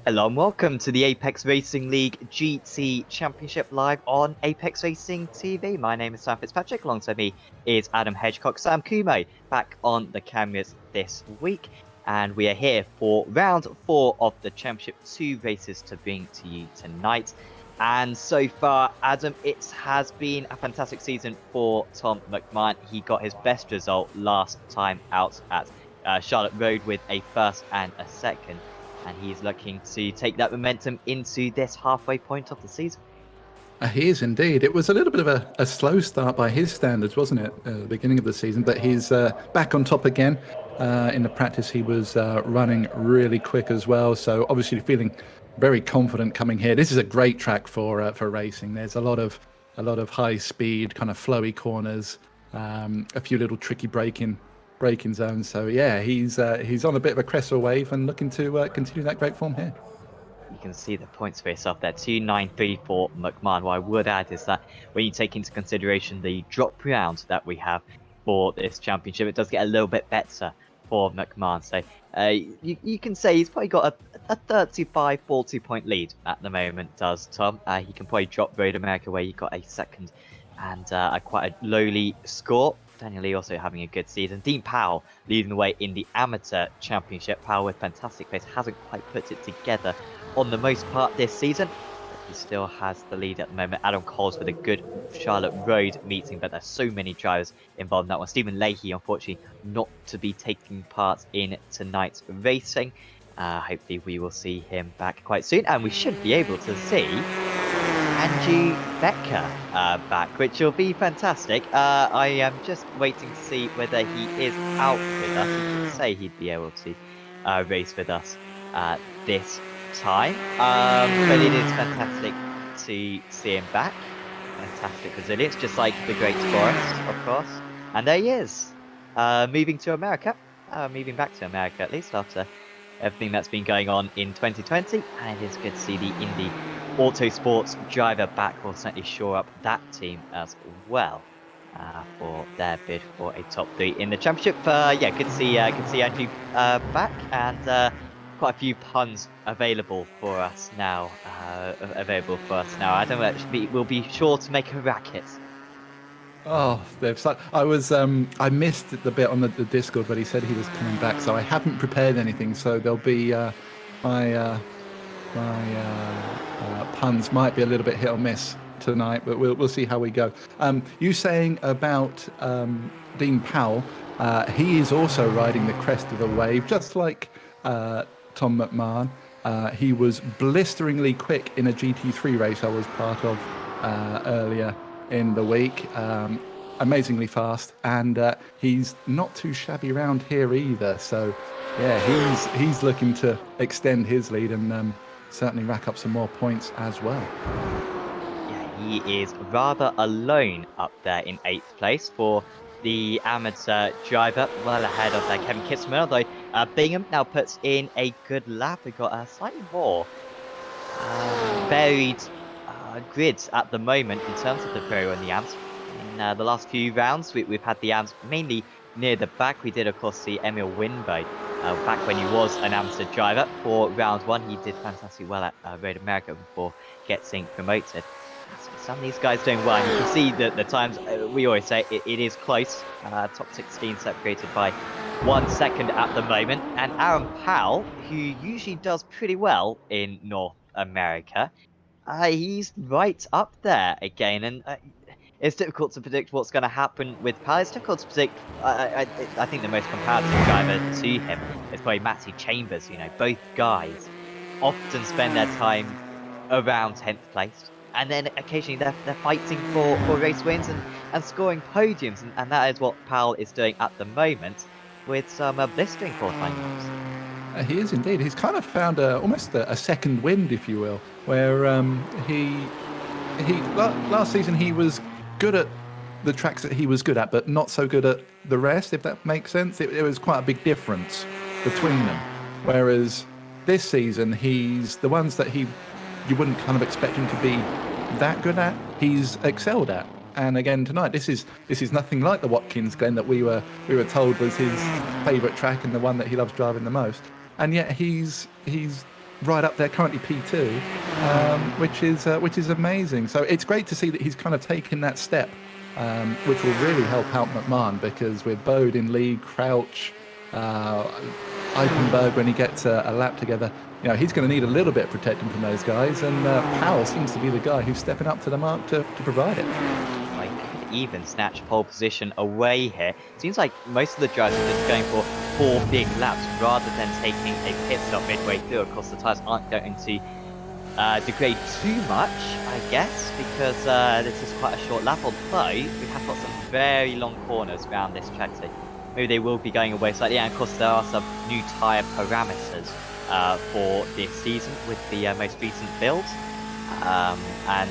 Hello and welcome to the Apex Racing League GT Championship live on Apex Racing TV. My name is Sam Fitzpatrick. Alongside me is Adam Hedgecock, Sam Kumo, back on the cameras this week. And we are here for round 4 of the Championship 2 races to bring to you tonight. And so far, Adam, it has been a fantastic season for Tom McMahon. He got his best result last time out at Charlotte Road with a first and a second. And he's looking to take that momentum into this halfway point of the season. He is indeed. It was a little bit of a slow start by his standards, wasn't it, at the beginning of the season? But he's back on top again. In the practice, he was running really quick as well. So obviously feeling very confident coming here. This is a great track for racing. There's a lot of high speed, kind of flowy corners, a few little tricky braking zones. So yeah, he's on a bit of a crest or wave and looking to continue that great form here. You can see the points face off there, 2.93 for McMahon. What I would add is that when you take into consideration the drop round that we have for this championship, it does get a little bit better for McMahon. So you can say he's probably got a 35-40 point lead at the moment, does Tom. He can probably drop Road America where he got a second and quite a lowly score. Daniel Lee also having a good season. Dean Powell leading the way in the amateur championship. Powell with fantastic pace, hasn't quite put it together on the most part this season. But he still has the lead at the moment. Adam Coles with a good Charlotte Road meeting, but there's so many drivers involved in that one. Stephen Leahy, unfortunately, not to be taking part in tonight's racing. Hopefully we will see him back quite soon, and we should be able to see Andrew Becker back, which will be fantastic. I am just waiting to see whether he is out with us. He did say he'd be able to race with us this time, but it is fantastic to see him back. Fantastic resilience, just like the Great Forest, of course. And there he is, moving to America, moving back to America at least after everything that's been going on in 2020. And it is good to see the Indy Autosports driver back. Will certainly shore up that team as well for their bid for a top 3 in the championship. Yeah, good to see Andrew back, and quite a few puns available for us now. Adam will be sure to make a racket. Oh, I missed the bit on the Discord when he said he was coming back, so I haven't prepared anything. So there'll be my puns might be a little bit hit or miss tonight, but we'll see how we go. You saying about Dean Powell, he is also riding the crest of the wave, just like Tom McMahon. He was blisteringly quick in a GT3 race I was part of earlier in the week. Amazingly fast, and he's not too shabby around here either. So yeah, he's looking to extend his lead and certainly rack up some more points as well. Yeah, he is rather alone up there in 8th place for the amateur driver, well ahead of Kevin Kissman, although Bingham now puts in a good lap. We've got a slightly more varied grids at the moment in terms of the Pro and the AMS. In the last few rounds, we've had the AMS mainly near the back. We did, of course, see Emil Winberg back when he was an amateur driver for round 1. He did fantastically well at Road America before getting promoted. Some of these guys doing well. And you can see that the times, we always say it is close. Top 16 separated by 1 second at the moment. And Aaron Powell, who usually does pretty well in North America, he's right up there again. And it's difficult to predict what's going to happen with Powell. It's difficult to predict. I think the most comparative driver to him is probably Matty Chambers. You know, both guys often spend their time around 10th place, and then occasionally they're fighting for race wins and scoring podiums, and that is what Powell is doing at the moment with some blistering qualifying laps. He is indeed. He's kind of found almost a second wind, if you will, where last season he was good at the tracks that he was good at, but not so good at the rest, if that makes sense. It was quite a big difference between them. Whereas this season, he's the ones that you wouldn't kind of expect him to be that good at, he's excelled at. And again tonight, this is nothing like the Watkins Glen that we were told was his favourite track and the one that he loves driving the most. And yet he's right up there, currently P2, which is amazing. So it's great to see that he's kind of taken that step, which will really help out McMahon, because with Bode in lead, Crouch, Eichenberg, when he gets a lap together, he's going to need a little bit of protecting from those guys, and Powell seems to be the guy who's stepping up to the mark to provide it. Like, could even snatch pole position away here. Seems like most of the drivers are just going for 4 big laps rather than taking a pit stop midway through. Of course, the tyres aren't going to degrade too much, I guess, because this is quite a short lap, although we have got some very long corners around this track, so maybe they will be going away slightly. And of course, there are some new tyre parameters for this season with the most recent builds, and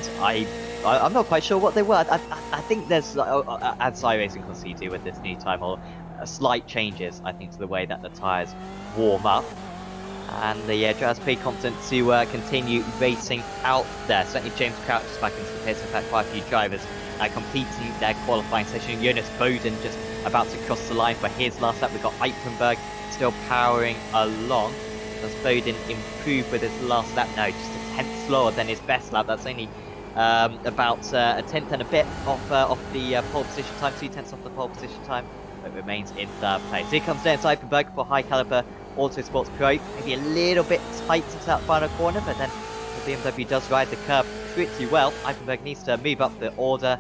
I'm not quite sure what they were. I think there's, as iRacing conceded with this new tyre model, slight changes, I think, to the way that the tyres warm up. And the drivers are pretty confident to continue racing out there. Certainly James Crouch is back into the pits. In fact, quite a few drivers completing their qualifying session. Jonas Boden just about to cross the line for his last lap. We've got Eichenberg still powering along. Does Boden improve with his last lap? No, just a tenth slower than his best lap. That's only about a tenth and a bit off the pole position time, 2 tenths off the pole position time, but remains in third place. Here comes Dennis Eichenberg for High Caliber Autosports Pro. Maybe a little bit tight into that final corner, but then the BMW does ride the curb pretty well. Eichenberg needs to move up the order,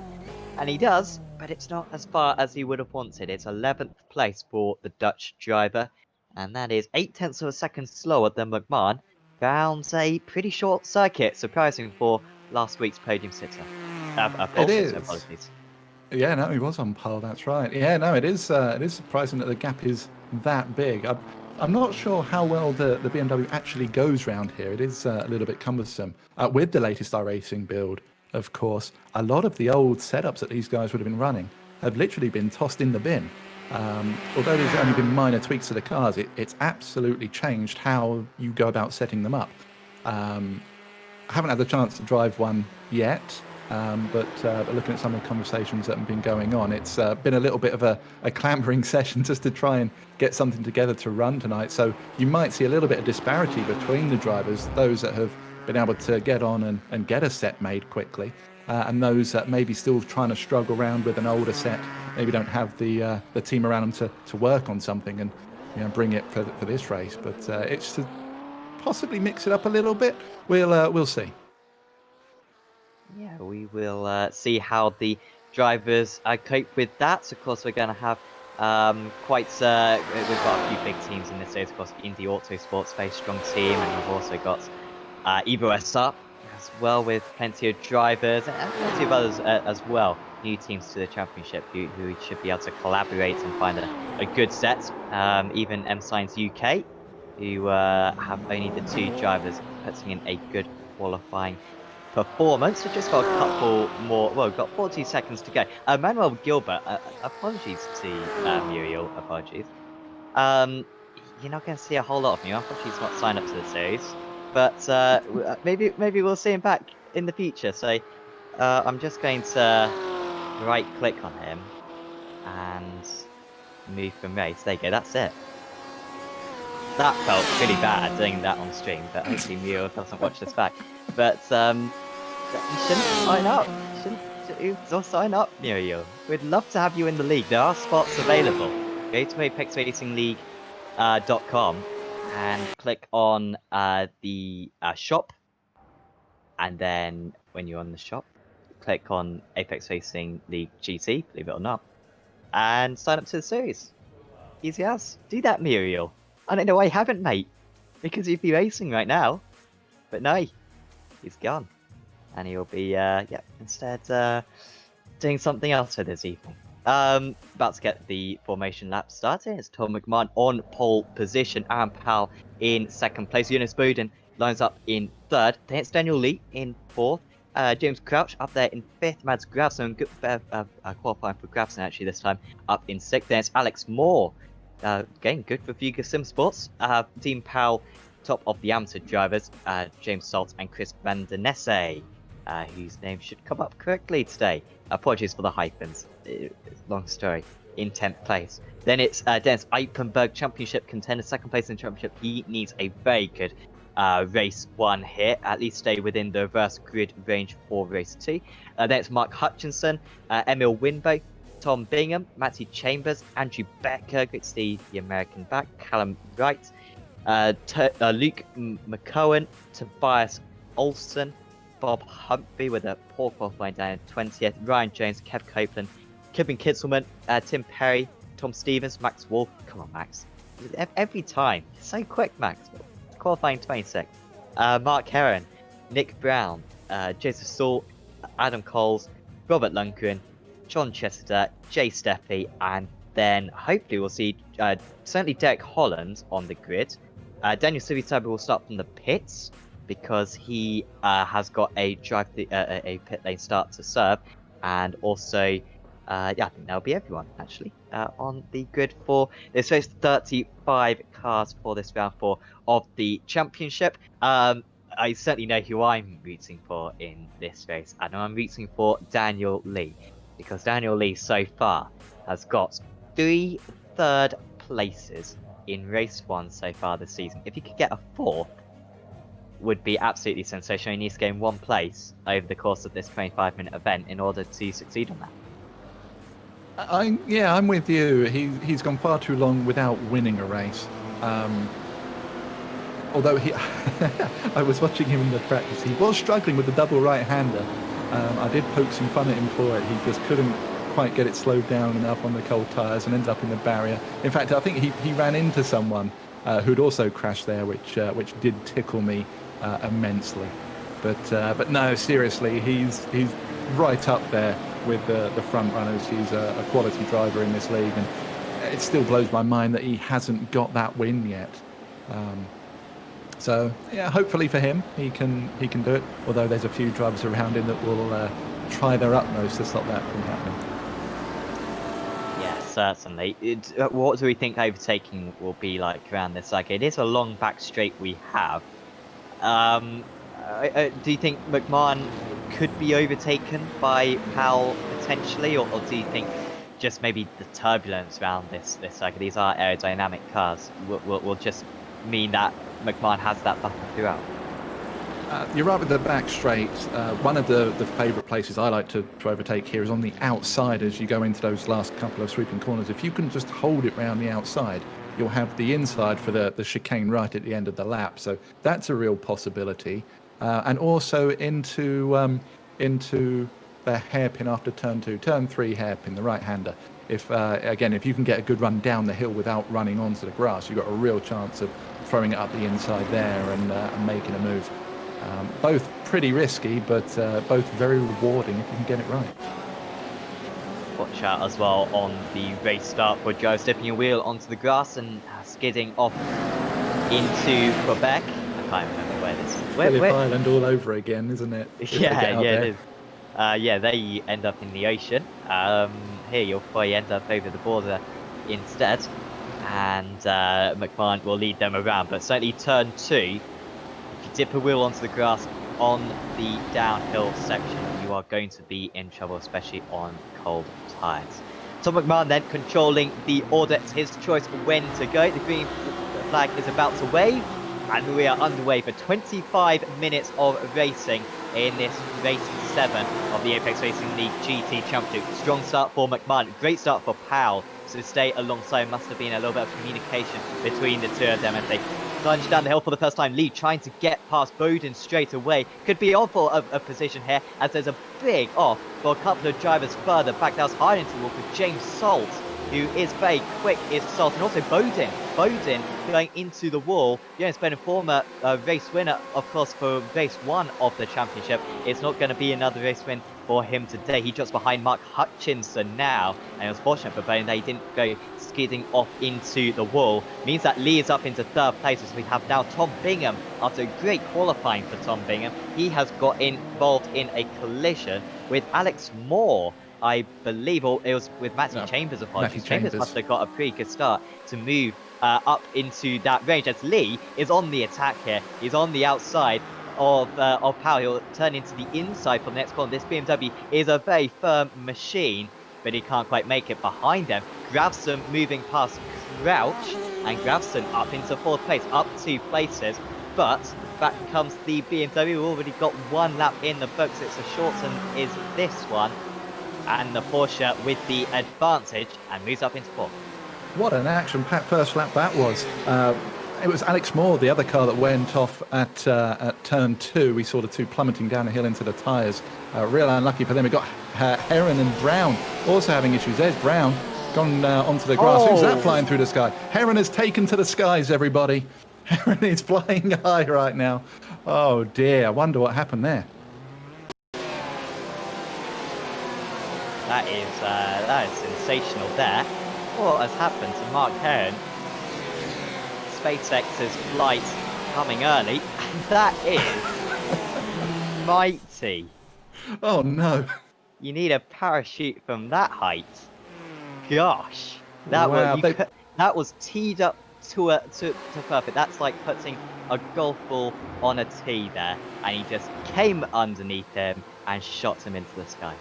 and he does, but it's not as far as he would have wanted. It's 11th place for the Dutch driver, and that is 8 tenths of a second slower than McMahon. Rounds a pretty short circuit, surprising for last week's podium sitter. Pole sitter, apologies. Yeah, no, he was on pole. That's right. Yeah, no, it is surprising that the gap is that big. I'm not sure how well the BMW actually goes round here. It is a little bit cumbersome. With the latest iRacing build, of course, a lot of the old setups that these guys would have been running have literally been tossed in the bin. Although there's only been minor tweaks to the cars, it's absolutely changed how you go about setting them up. I haven't had the chance to drive one yet, but looking at some of the conversations that have been going on, it's been a little bit of a clambering session just to try and get something together to run tonight. So you might see a little bit of disparity between the drivers, those that have been able to get on and get a set made quickly, and those that maybe still trying to struggle around with an older set, maybe don't have the team around them to work on something and bring it for this race. But it's to possibly mix it up a little bit. We'll see. Yeah, we will see how the drivers cope with that. Of course, we're going to have we've got a few big teams in this series. Of course, Indy Autosports, very strong team, and we've also got Evo SR as well, with plenty of drivers and plenty of others as well. New teams to the championship who should be able to collaborate and find a good set. Even M Science UK, who have only the 2 drivers putting in a good qualifying performance. We've just got a couple more. Well, we've got 40 seconds to go. Manuel Gilbert, apologies to Muriel, apologies. You're not going to see a whole lot of me. Unfortunately, he's not signed up to the series, but maybe we'll see him back in the future. So I'm just going to right-click on him and move from race. There you go. That's it. That felt pretty bad doing that on stream, but hopefully Muriel doesn't watch this back. But you shouldn't sign up. Don't sign up, Muriel. We'd love to have you in the league. There are spots available. Go to apexracingleague.com and click on the shop. And then when you're on the shop, click on Apex Racing League GT, believe it or not, and sign up to the series. Easy as. Do that, Muriel. I don't know why you haven't, mate. Because you'd be racing right now. But no, he's gone. And he'll be, instead doing something else for this evening. About to get the formation lap started. It's Tom McMahon on pole position. Aaron Powell in second place. Jonas Boden lines up in third. Then it's Daniel Lee in fourth. James Crouch up there in fifth. Mads Grafson, good qualifying for Grafson actually this time, up in sixth. Then it's Alex Moore. Again, good for Fuga Sim Sports. Team Powell, top of the amateur drivers. James Salt and Chris Van Der Nesse, whose name should come up correctly today. Apologies for the hyphens. Long story. In 10th place. Then it's Dennis Eichenberg, championship contender, second place in the championship. He needs a very good race 1 here, at least stay within the reverse grid range for race 2. Then it's Mark Hutchinson, Emil Winbo, Tom Bingham, Matty Chambers, Andrew Becker, great to see the American back, Callum Wright, Luke McCowan, Tobias Olsen, Bob Humphrey with a poor qualifying down at 20th, Ryan Jones, Kev Copeland, Kevin Kitzelman, Tim Perry, Tom Stevens, Max Wolf. Come on, Max. Every time. So quick, Max. Qualifying 26th. Mark Heron, Nick Brown, Joseph Saul, Adam Coles, Robert Lundgren, John Chester, Jay Steffi, and then hopefully we'll see certainly Derek Holland on the grid. Daniel Civisaber will start from the pits because he has got a a pit lane start to serve, and also I think that'll be everyone actually on the grid for this race. 35 cars for this round 4 of the championship. I certainly know who I'm rooting for in this race, and I'm rooting for Daniel Lee, because Daniel Lee so far has got 3 third places in race 1 so far this season. If he could get a 4th, would be absolutely sensational. He needs to gain 1 place over the course of this 25-minute event in order to succeed on that. I'm with you. He's gone far too long without winning a race. Although I was watching him in the practice, he was struggling with the double right-hander. I did poke some fun at him for it. He just couldn't quite get it slowed down enough on the cold tyres and ended up in the barrier. In fact, I think he ran into someone who'd also crashed there, which did tickle me immensely. But no, seriously, he's right up there with the front runners. He's a quality driver in this league, and it still blows my mind that he hasn't got that win yet. So yeah, hopefully for him, he can do it. Although there's a few drivers around him that will try their utmost to stop that from happening. Yeah, certainly. What do we think overtaking will be like around this circuit? It is a long back straight we have. Do you think McMahon could be overtaken by Powell potentially, or do you think just maybe the turbulence around this circuit, these are aerodynamic cars, will just mean that McMahon has that buffer throughout? You're right with the back straight. One of the favourite places I like to overtake here is on the outside as you go into those last couple of sweeping corners. If you can just hold it round the outside, you'll have the inside for the chicane right at the end of the lap. So that's a real possibility. And also into the hairpin after turn 2, turn 3 hairpin, the right-hander. If you can get a good run down the hill without running onto the grass, you've got a real chance of throwing it up the inside there and making a move. Both pretty risky, but both very rewarding if you can get it right. Watch out as well on the race start for Joe, stepping a wheel onto the grass and skidding off into Quebec. I can't remember where this is. Phillip Island all over again, isn't it? Yeah, it is. They end up in the ocean. Here you'll probably end up over the border instead, and McMahon will lead them around. But certainly turn 2, if you dip a wheel onto the grass on the downhill section, you are going to be in trouble, especially on cold tyres. Tom McMahon then controlling the order. It's his choice when to go. The green flag is about to wave, and we are underway for 25 minutes of racing in this race 7 of the Apex Racing League GT Championship. Strong start for McMahon, great start for Powell to stay alongside. Must have been a little bit of communication between the two of them as they plunge down the hill for the first time. Lee trying to get past Bowden straight away. Could be off for a position here as there's a big off for a couple of drivers further back. That was hard into the walk with James Salt, who is very quick, is Salt, and also Bowden going into the wall. It's been a former race winner, of course, for race 1 of the championship. It's not going to be another race win for him today. He drops behind Mark Hutchinson now, and it was fortunate for Bowden that he didn't go skidding off into the wall. Means that Lee is up into 3rd place, as we have now Tom Bingham. After a great qualifying for Tom Bingham, he has got involved in a collision with Alex Moore, I believe, or it was with Matty Chambers. Apologies. Chambers must have got a pretty good start to move up into that range, as Lee is on the attack here. He's on the outside of Powell. He'll turn into the inside for the next corner. This BMW is a very firm machine, but he can't quite make it behind them. Gravson moving past Crouch, and Gravson up into 4th place, up 2 places. But back comes the BMW. We've already got 1 lap in the books. It's a shorten is this one. And the Porsche with the advantage and moves up into 4th. What an action-packed first lap that was. It was Alex Moore, the other car that went off at turn 2. We saw the two plummeting down the hill into the tyres. Real unlucky for them. We got Heron and Brown also having issues. There's Brown gone onto the grass. Who's that flying through the sky? Heron has taken to the skies, everybody. Heron is flying high right now. Oh dear, I wonder what happened there. That is sensational there. What has happened to Mark Heron? SpaceX's flight coming early, and that is mighty. Oh no. You need a parachute from that height. Gosh, Wow, that was teed up to perfect. That's like putting a golf ball on a tee there, and he just came underneath him and shot him into the sky.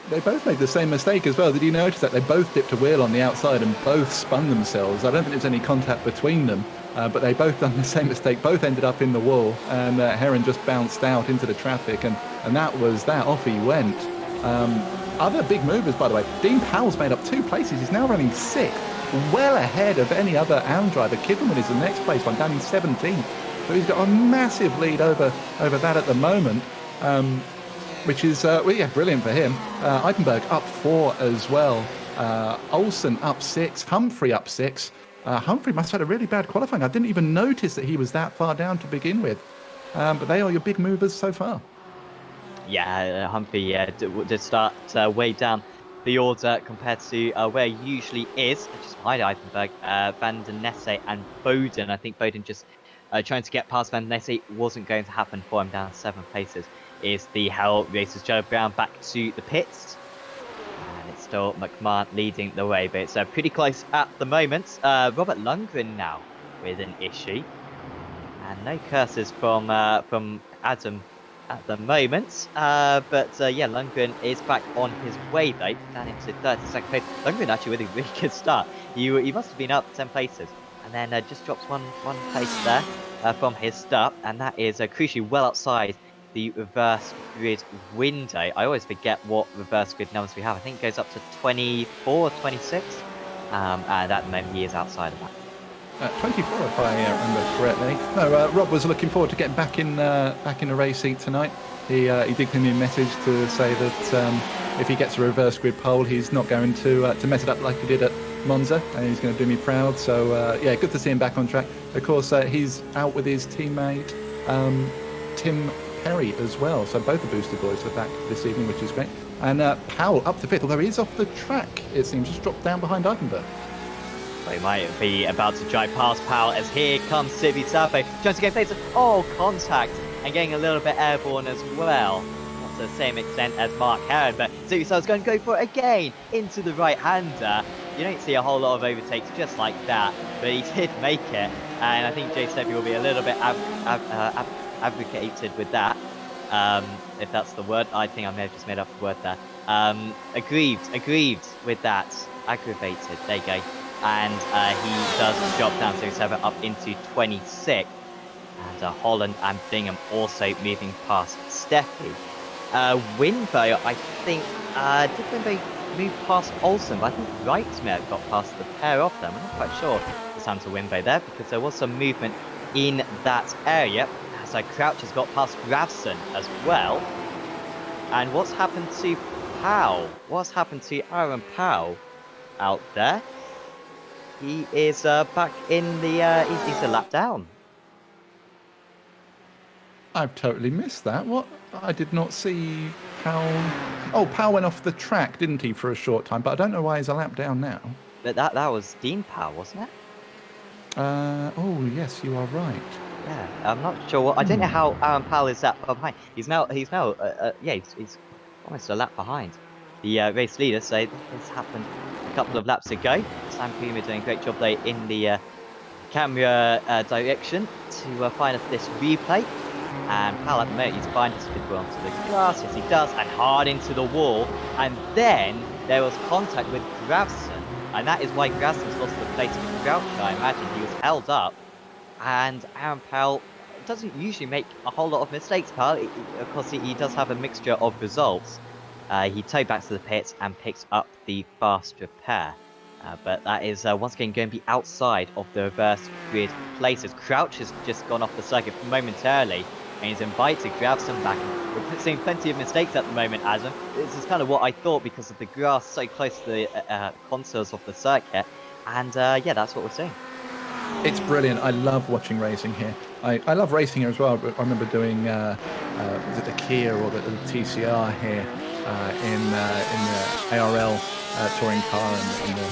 They both made the same mistake as well. Did you notice that? They both dipped a wheel on the outside and both spun themselves. I don't think there's any contact between them, but they both done the same mistake. Both ended up in the wall, and Heron just bounced out into the traffic, and that was that. Off he went. Other big movers, by the way. Dean Powell's made up 2 places. He's now running 6th, well ahead of any other ARM driver. Kidman is the next place one, down in 17th. So he's got a massive lead over that at the moment. Which is, brilliant for him. Eichenberg up 4 as well. Olsen up 6. Humphrey up 6. Humphrey must have had a really bad qualifying. I didn't even notice that he was that far down to begin with. But they are your big movers so far. Yeah, Humphrey did start way down the order compared to where he usually is. Just behind Eichenberg, Van der Nesse and Bowden. I think Bowden just trying to get past Van der Nesse wasn't going to happen for him, down 7 places. Is the Hell Racers Joe Brown back to the pits, and it's still McMahon leading the way, but it's pretty close at the moment. Robert Lundgren now with an issue, and no curses from Adam at the moment. But Lundgren is back on his way though, down into 32nd place. Lundgren actually with a really good start. He must have been up 10 places, and then just drops one place there from his start, and that is crucially well outside the reverse grid window. I always forget what reverse grid numbers we have. I think it goes up to 24 or 26. And at the moment he is outside of that. 24 if I remember correctly. No, Rob was looking forward to getting back in a race seat tonight. He did give me a message to say that if he gets a reverse grid pole, he's not going to mess it up like he did at Monza, and he's going to do me proud. So good to see him back on track. Of course, he's out with his teammate Tim Perry as well, so both the Boosted boys are back this evening, which is great. And Powell up to 5th, although he is off the track, it seems, just dropped down behind Eichenberg. So he might be about to drive past Powell as here comes Sibi Safo, trying to get places. Contact, and getting a little bit airborne as well. Not to the same extent as Mark Heron, but Sibi Safo's going to go for it again into the right-hander. You don't see a whole lot of overtakes just like that, but he did make it, and I think Jay Sebi will be a little bit advocated with that, if that's the word. I think I may have just made up the word there. Agreed with that. Aggravated, there you go. And he does drop down to 7 up into 26. And Holland and Bingham also moving past Steffi. Winbo, I think, did Winbo move past Olsen? But I think Wright may have got past the pair of them. I'm not quite sure it's time to Winbo there, because there was some movement in that area. So Crouch has got past Gravson as well. And what's happened to Powell? What's happened to Aaron Powell out there? He is back in the... he's a lap down. I've totally missed that. What? I did not see Powell... Oh, Powell went off the track, didn't he, for a short time? But I don't know why he's a lap down now. But that was Dean Powell, wasn't it? Oh, yes, you are right. Yeah, I'm not sure what... I don't know how Aaron Powell is that far behind. He's he's almost a lap behind the race leader, so this happened a couple of laps ago. Sam Puma doing a great job there in the camera direction to find us this replay. And Powell at the moment, he's finding this good well onto the grass, yes he does, and hard into the wall. And then there was contact with Gravson, and that is why Gravson's lost the place to Crouch. I imagine he was held up. And Aaron Powell doesn't usually make a whole lot of mistakes, Powell. Of course, he does have a mixture of results. He towed back to the pits and picked up the fast repair. But that is once again going to be outside of the reverse grid places. Crouch has just gone off the circuit momentarily, and he's invited Grabson back. We're seeing plenty of mistakes at the moment, Adam. This is kind of what I thought because of the grass so close to the contours of the circuit. And yeah, that's what we're seeing. It's brilliant. I love watching racing here. I love racing here as well. But I remember doing was it the Kia or the TCR here in the ARL touring car and the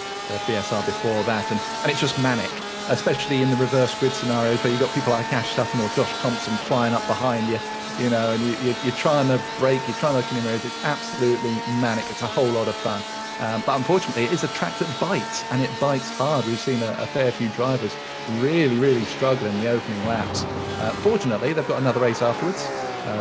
BSR before that, and it's just manic, especially in the reverse grid scenarios where you've got people like Ash Sutton or Josh Thompson flying up behind you, you know, and you're trying to brake, you're trying to look in your mirrors. It's absolutely manic. It's a whole lot of fun. But unfortunately, it is a track that bites, and it bites hard. We've seen a fair few drivers really struggle in the opening laps. Fortunately, they've got another race afterwards,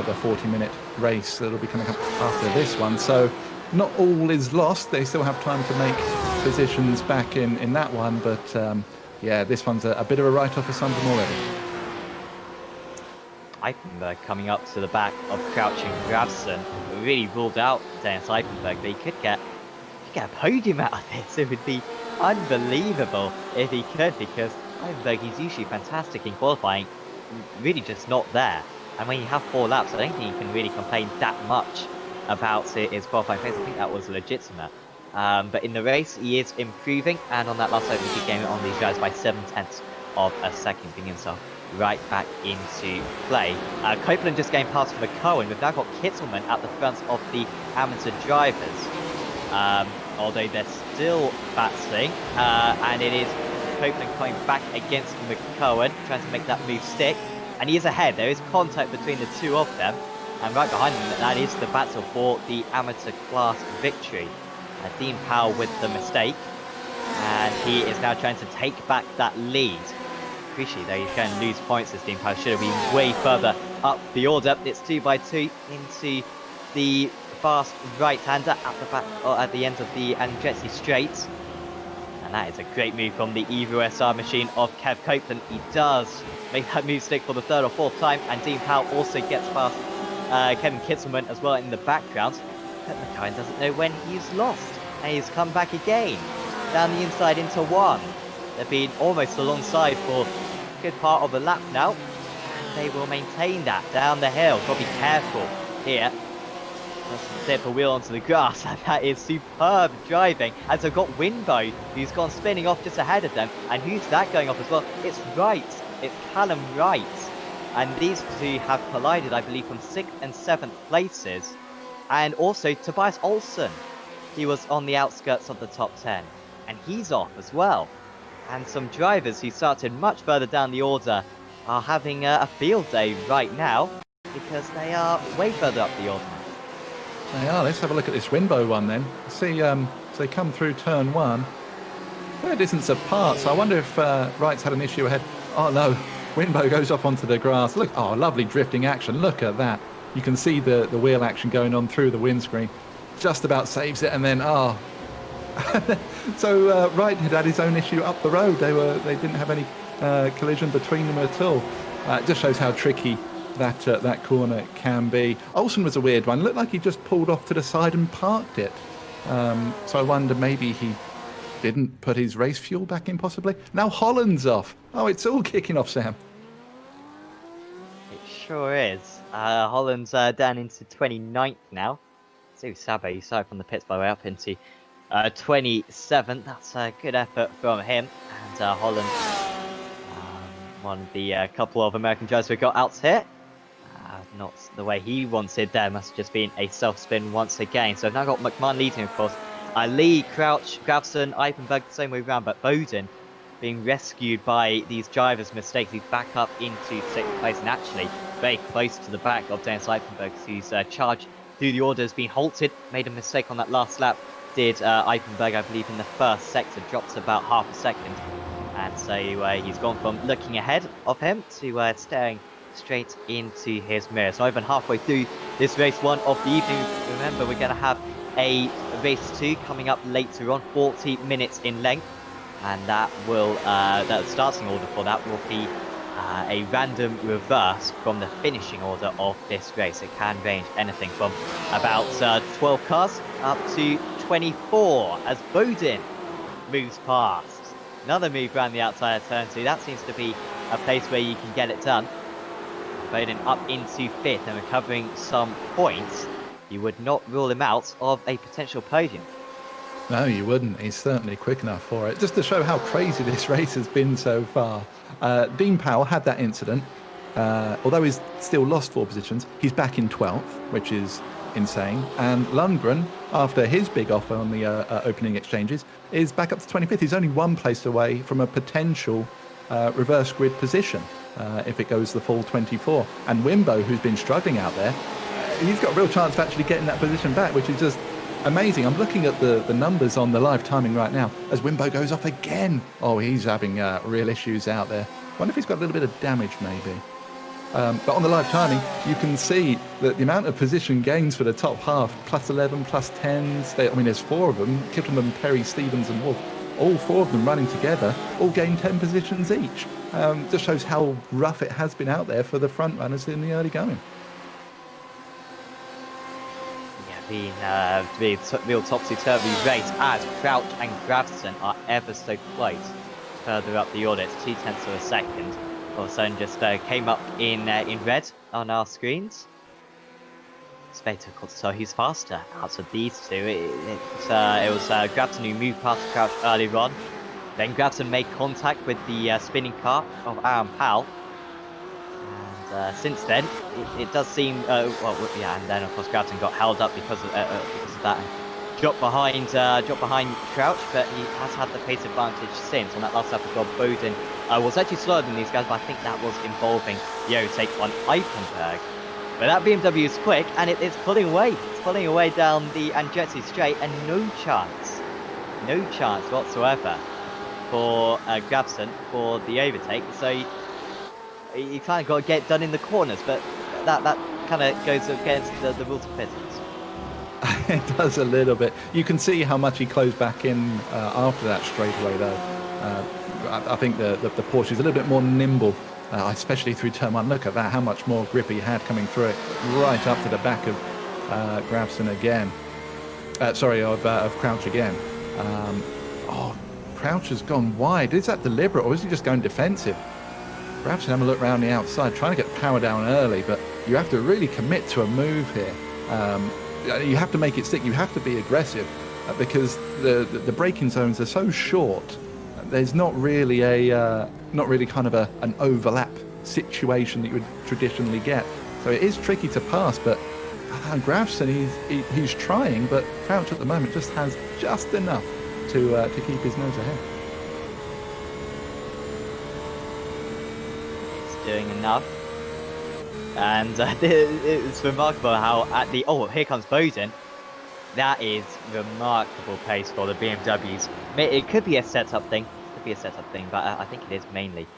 the 40-minute race that'll be coming up after this one. So not all is lost. They still have time to make positions back in that one. But yeah, this one's a bit of a write-off for some of them already. Eichenberg coming up to the back of Crouching Grabson really ruled out Dennis Eichenberg, but he could get a podium out of this. It would be unbelievable if he could, because Eichenberg, he's usually fantastic in qualifying, really just not there. And when you have 4 laps, I don't think you can really complain that much about his qualifying pace. I think that was legitimate. But in the race, he is improving, and on that last open, he came on these guys by 7/10 of a second, bringing himself right back into play. Copeland just getting past McCowan. We've now got Kittelman at the front of the amateur drivers. Although they're still battling, and it is Copeland coming back against McCowan, trying to make that move stick, and he is ahead. There is contact between the two of them, and right behind them, that is the battle for the amateur class victory. Dean Powell with the mistake, and he is now trying to take back that lead. Appreciate that he's going to lose points as Dean Powell should have been way further up the order. It's 2 by 2 into the fast right-hander at the back, or at the end of the Andretti straight, and that is a great move from the Evo SR machine of Kev Copeland. He does make that move stick for the 3rd or 4th time, and Dean Powell also gets past Kevin Kitzelman as well in the background. But McCowan doesn't know when he's lost, and he's come back again down the inside into 1. They've been almost alongside for a good part of the lap now, and they will maintain that down the hill. Got to be careful here. Just tip a wheel onto the grass, and that is superb driving. As they've got Winbo, who's gone spinning off just ahead of them, and who's that going off as well? It's Wright. It's Callum Wright, and these two have collided, I believe, from 6th and 7th places. And also Tobias Olsen, he was on the outskirts of the top 10, and he's off as well. And some drivers who started much further down the order are having a field day right now, because they are way further up the order. They are. Let's have a look at this Winbo one then. See, so they come through turn 1. Fair distance apart, so I wonder if Wright's had an issue ahead. Oh no, Winbo goes off onto the grass. Look, oh, lovely drifting action. Look at that. You can see the wheel action going on through the windscreen. Just about saves it, and then, oh. So Wright had his own issue up the road. They didn't have any collision between them at all. It just shows how tricky that corner can be. Olsen was a weird one. Looked like he just pulled off to the side and parked it. So I wonder maybe he didn't put his race fuel back in, possibly. Now Holland's off. Oh, it's all kicking off, Sam. It sure is. Holland's down into 29th now. So Sabo, you started from the pits by the way up into 27th. That's a good effort from him. And Holland, one of the couple of American drivers we got out here. Not the way he wanted there. Must have just been a self-spin once again. So I've now got McMahon leading, of course. Lee, Crouch, Grabson, Eichenberg the same way around, but Bowden being rescued by these drivers' mistakes. He's back up into 6th place, and actually very close to the back of Dennis Eichenberg, who's charged through the order, has been halted, made a mistake on that last lap. Did Eichenberg, I believe, in the first sector, dropped about half a second. And so he's gone from looking ahead of him to staring straight into his mirror. So over halfway through this race 1 of the evening. Remember, we're going to have a race 2 coming up later on, 40 minutes in length, and that will the starting order for that will be a random reverse from the finishing order of this race. It can range anything from about 12 cars up to 24 as Bowden moves past. Another move around the outside of turn 2. That seems to be a place where you can get it done. Bowden up into 5th and recovering some points. You would not rule him out of a potential podium. No, you wouldn't. He's certainly quick enough for it. Just to show how crazy this race has been so far. Dean Powell had that incident. Although he's still lost 4 positions, he's back in 12th, which is insane. And Lundgren, after his big offer on the opening exchanges, is back up to 25th. He's only 1 place away from a potential reverse grid position if it goes the full 24. And Wimbo, who's been struggling out there, he's got a real chance of actually getting that position back, which is just amazing. I'm looking at the numbers on the live timing right now as Wimbo goes off again. Oh, he's having real issues out there. Wonder if he's got a little bit of damage maybe. But on the live timing, you can see that the amount of position gains for the top half, plus 11, plus 10s. I mean, there's 4 of them, Kittleman, Perry, Stevens and Wolf. All 4 of them running together, all gain 10 positions each. Just shows how rough it has been out there for the front runners in the early going. Yeah, being real topsy-turvy race as Crouch and Gravson are ever so close further up the order. It's 0.2 of a second. All of a sudden just came up in red on our screens. Spectacle, so he's faster out of these 2. It was Gravson who moved past Crouch earlier on. Then Gravson made contact with the spinning car of Aaron Powell. And since then, it does seem, and then of course Gravson got held up because of that. Dropped behind Crouch, but he has had the pace advantage since. On that last lap as well, Bowden was actually slower than these guys, but I think that was involving the overtake on Eichenberg. But that BMW is quick, and it's pulling away. It's pulling away down the Andretti straight, and no chance whatsoever for Gravson for the overtake. So you kind of got to get it done in the corners, but that kind of goes against the rules of physics. It does a little bit. You can see how much he closed back in after that straightaway, though. I think the Porsche is a little bit more nimble, especially through turn 1. Look at that, how much more grip he had coming through it, right up to the back of Gravson again. Of Crouch again. Crouch has gone wide. Is that deliberate, or is he just going defensive? Gravson having a look around the outside, trying to get the power down early, but you have to really commit to a move here. You have to make it stick. You have to be aggressive because the braking zones are so short. There's not really kind of an overlap situation that you would traditionally get. So it is tricky to pass. But Gravson, he's trying, but Crouch at the moment just has just enough to keep his nose ahead. He's doing enough. And it's remarkable how here comes Bowden. That is remarkable pace for the BMWs. It could be a setup thing, but I think it is mainly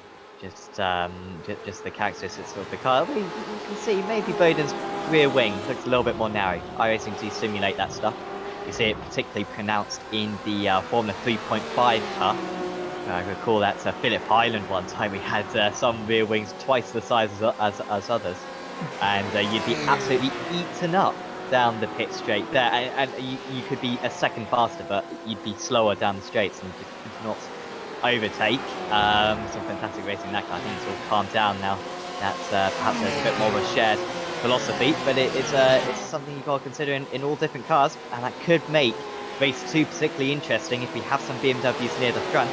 just the characteristics of the car. You can see maybe Bowden's rear wing looks a little bit more narrow. iRacing do simulate that stuff. You see it particularly pronounced in the Formula 3.5 car. I recall that Phillip Highland one time we had some rear wings twice the size as others, and you'd be absolutely eaten up down the pit straight there, and you could be a second faster, but you'd be slower down the straights and just could not overtake. Some fantastic racing in that car. I think it's all calmed down now. That's perhaps a bit more of a shared philosophy, but it's something you've got to consider in all different cars, and that could make race 2 particularly interesting if we have some BMWs near the front.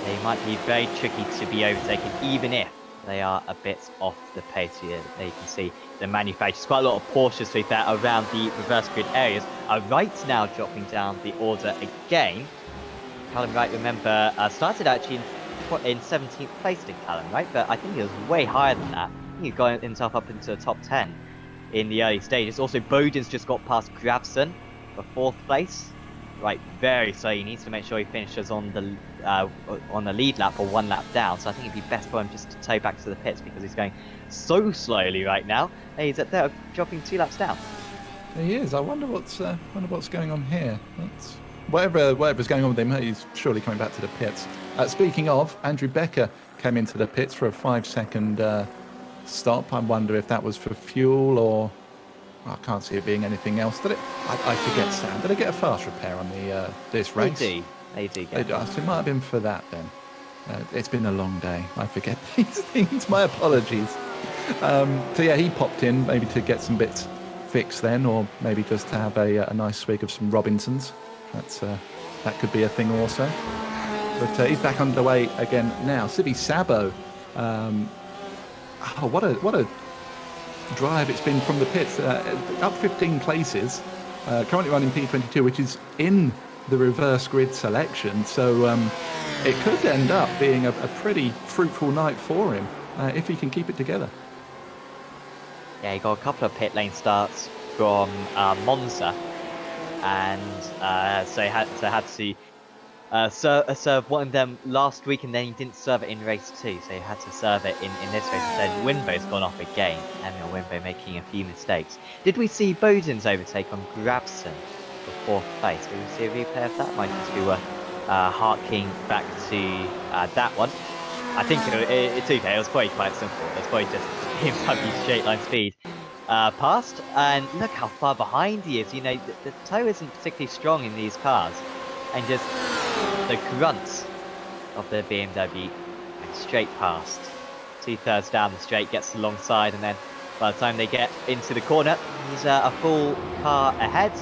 They might be very tricky to be overtaken, even if they are a bit off the pace here. There you can see the manufacturers, quite a lot of Porsches to be fair, around the reverse grid areas, are right now dropping down the order again. Callum Wright, remember, started actually in 17th place, did Callum, right? But I think he was way higher than that. I think he got himself up into the top 10 in the early stages. Also, Bowden's just got past Gravson for 4th place. Right, very slow. He needs to make sure he finishes on the lead lap or 1 lap down. So I think it'd be best for him just to tow back to the pits because he's going so slowly right now. He's at there dropping 2 laps down. He is. I wonder what's going on here. Whatever's going on with him, he's surely coming back to the pits. Speaking of, Andrew Becker came into the pits for a 5-second stop. I wonder if that was for fuel or... I can't see it being anything else. Did it? I forget, Sam. Did they get a fast repair on this race? They do They get do. So it might have been for that then. It's been a long day. I forget these things. My apologies. So yeah, he popped in maybe to get some bits fixed then, or maybe just to have a nice swig of some Robinsons. That could be a thing also. But he's back underway again now. Sivi Sabo. What a drive it's been from the pits. Up 15 places. Currently running P22, which is in the reverse grid selection. So it could end up being a pretty fruitful night for him if he can keep it together. Yeah, he got a couple of pit lane starts from Monza, and so he had to serve one of them last week, and then he didn't serve it in race 2, so he had to serve it in this race instead. Winbow's gone off again, Emil Winbow making a few mistakes. Did we see Bowden's overtake on Grabson for 4th place? Did we see a replay of that? Might just be worth harking back to that one. I think it's okay. It was probably quite simple. It was probably just BMW straight line speed past, and look how far behind he is. You know, the toe isn't particularly strong in these cars, and just the grunts of the BMW and straight past. 2/3 down the straight, gets alongside, and then by the time they get into the corner, he's a full car ahead.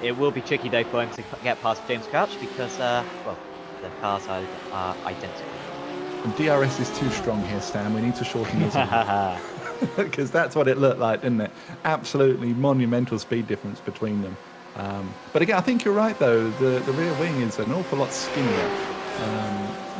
It will be tricky though for him to get past James Crouch because, well, the cars are identical. And DRS is too strong here, Stan. We need to shorten this because that's what it looked like, didn't it? Absolutely monumental speed difference between them. But again, I think you're right though. The rear wing is an awful lot skinnier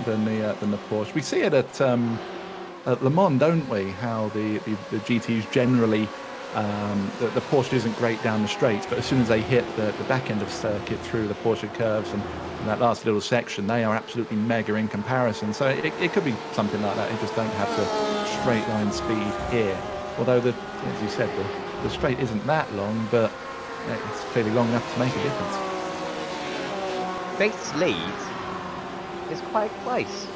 than the Porsche. We see it at Le Mans, don't we? How the GTs generally the Porsche isn't great down the straights, but as soon as they hit the back end of circuit through the Porsche curves and that last little section, they are absolutely mega in comparison. So it could be something like that. They just don't have the straight line speed here. Although, as you said, the straight isn't that long, but it's clearly long enough to make a difference. Race lead is quite close.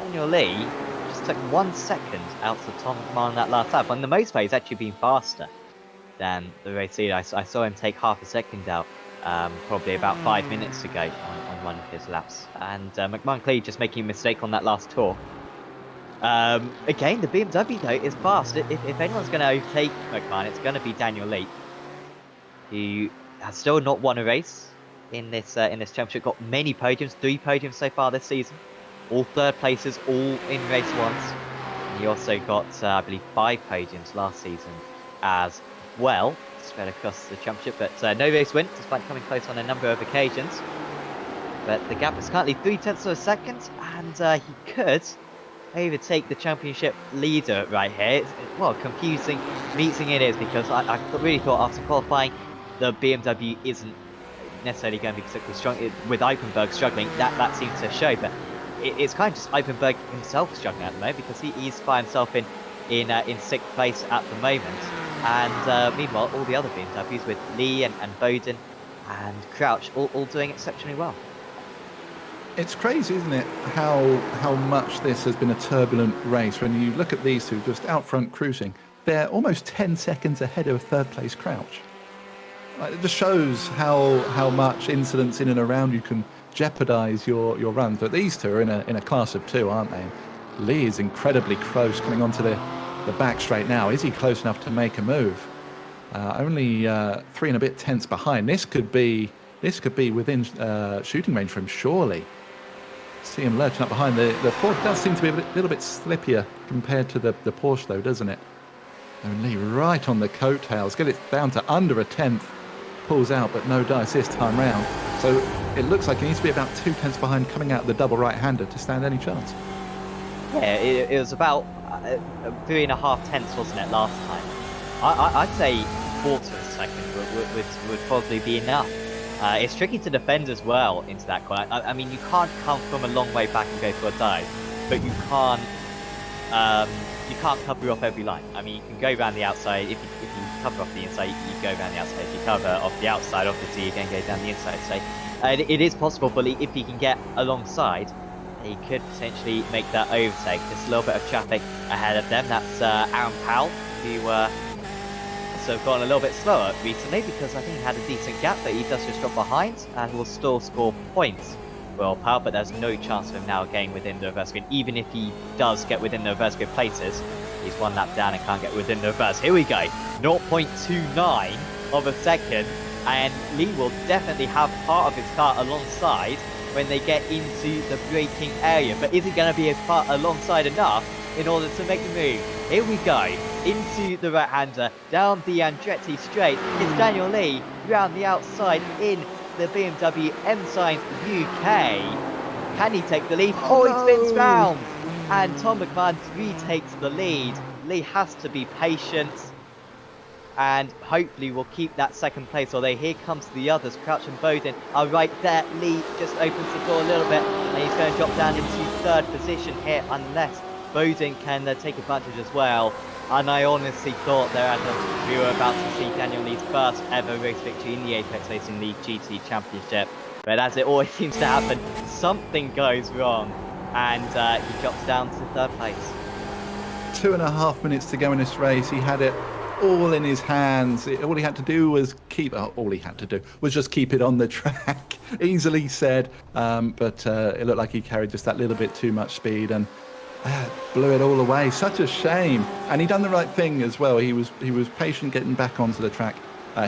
Daniel Lee just took 1 second out of Tom McMahon in that last lap, and the most he's actually been faster than the race lead. I saw him take half a second out probably about 5 minutes ago on one of his laps. And McMahon clearly just making a mistake on that last tour. Again, the BMW though is fast. If anyone's going to overtake McMahon, it's going to be Daniel Lee, who has still not won a race in this championship. Got many podiums, 3 podiums so far this season, all 3rd places, all in race 1s. And he also got, I believe, 5 podiums last season as well, spread across the championship. But no race win, despite coming close on a number of occasions. But the gap is currently 0.3 of a second, and he could overtake the championship leader right here. Well, confusing meeting it is, because I really thought after qualifying the BMW isn't necessarily going to be particularly strong. With Eichenberg struggling, that seems to show, but it's kind of just Eichenberg himself struggling at the moment, because he's by himself in 6th place at the moment, and meanwhile all the other BMWs with Lee and Bowden and Crouch all doing exceptionally well. It's crazy, isn't it, how much this has been a turbulent race. When you look at these two just out front cruising, they're almost 10 seconds ahead of 3rd place Crouch. It just shows how much incidents in and around you can jeopardise your runs. But these two are in a class of 2, aren't they? Lee is incredibly close coming onto the back straight now. Is he close enough to make a move? Only 3 and a bit tenths behind. This could be within shooting range for him, surely. See him lurching up behind. The Ford does seem to be a little bit slippier compared to the Porsche though, doesn't it? And Lee right on the coattails, get it down to under a tenth, pulls out, but no dice this time round. So it looks like he needs to be about 2 tenths behind coming out the double right-hander to stand any chance. Yeah, it was about 3.5 tenths, wasn't it, last time? I'd say 1/4 of a second would probably be enough. It's tricky to defend as well into that corner. I mean, you can't come from a long way back and go for a dive, but you can't cover off every line. I mean, you can go around the outside. If you cover off the inside, you go around the outside. If you cover off the outside, obviously you can go down the inside. So it is possible, but if he can get alongside he could potentially make that overtake. Just a little bit of traffic ahead of them. That's Aaron Powell, who also gone a little bit slower recently because I think he had a decent gap, but he does just drop behind and will still score points. Well, Powell, but there's no chance of him now getting within the reverse grid. Even if he does get within the reverse grid places, he's one lap down and can't get within the reverse. Here we go, 0.29 of a second, and Lee will definitely have part of his car alongside when they get into the braking area. But is he going to be alongside enough in order to make the move? Here we go, into the right-hander, down the Andretti straight. It's Daniel Lee round the outside in the BMW M-Sign UK. Can he take the lead? Oh, he spins round! And Tom McMahon retakes the lead. Lee has to be patient and hopefully will keep that second place. Although here comes the others, Crouch and Bowden are right there. Lee just opens the door a little bit and he's going to drop down into third position here unless Bowden can take advantage as well. And I honestly thought that we were about to see Daniel Lee's first ever race victory in the Apex Racing League GT Championship. But as it always seems to happen, something goes wrong and he drops down to third place. 2.5 minutes to go in this race. He had it all in his hands. All he had to do was just keep it on the track. Easily said, but it looked like he carried just that little bit too much speed and blew it all away. Such a shame. And he done the right thing as well. He was patient getting back onto the track.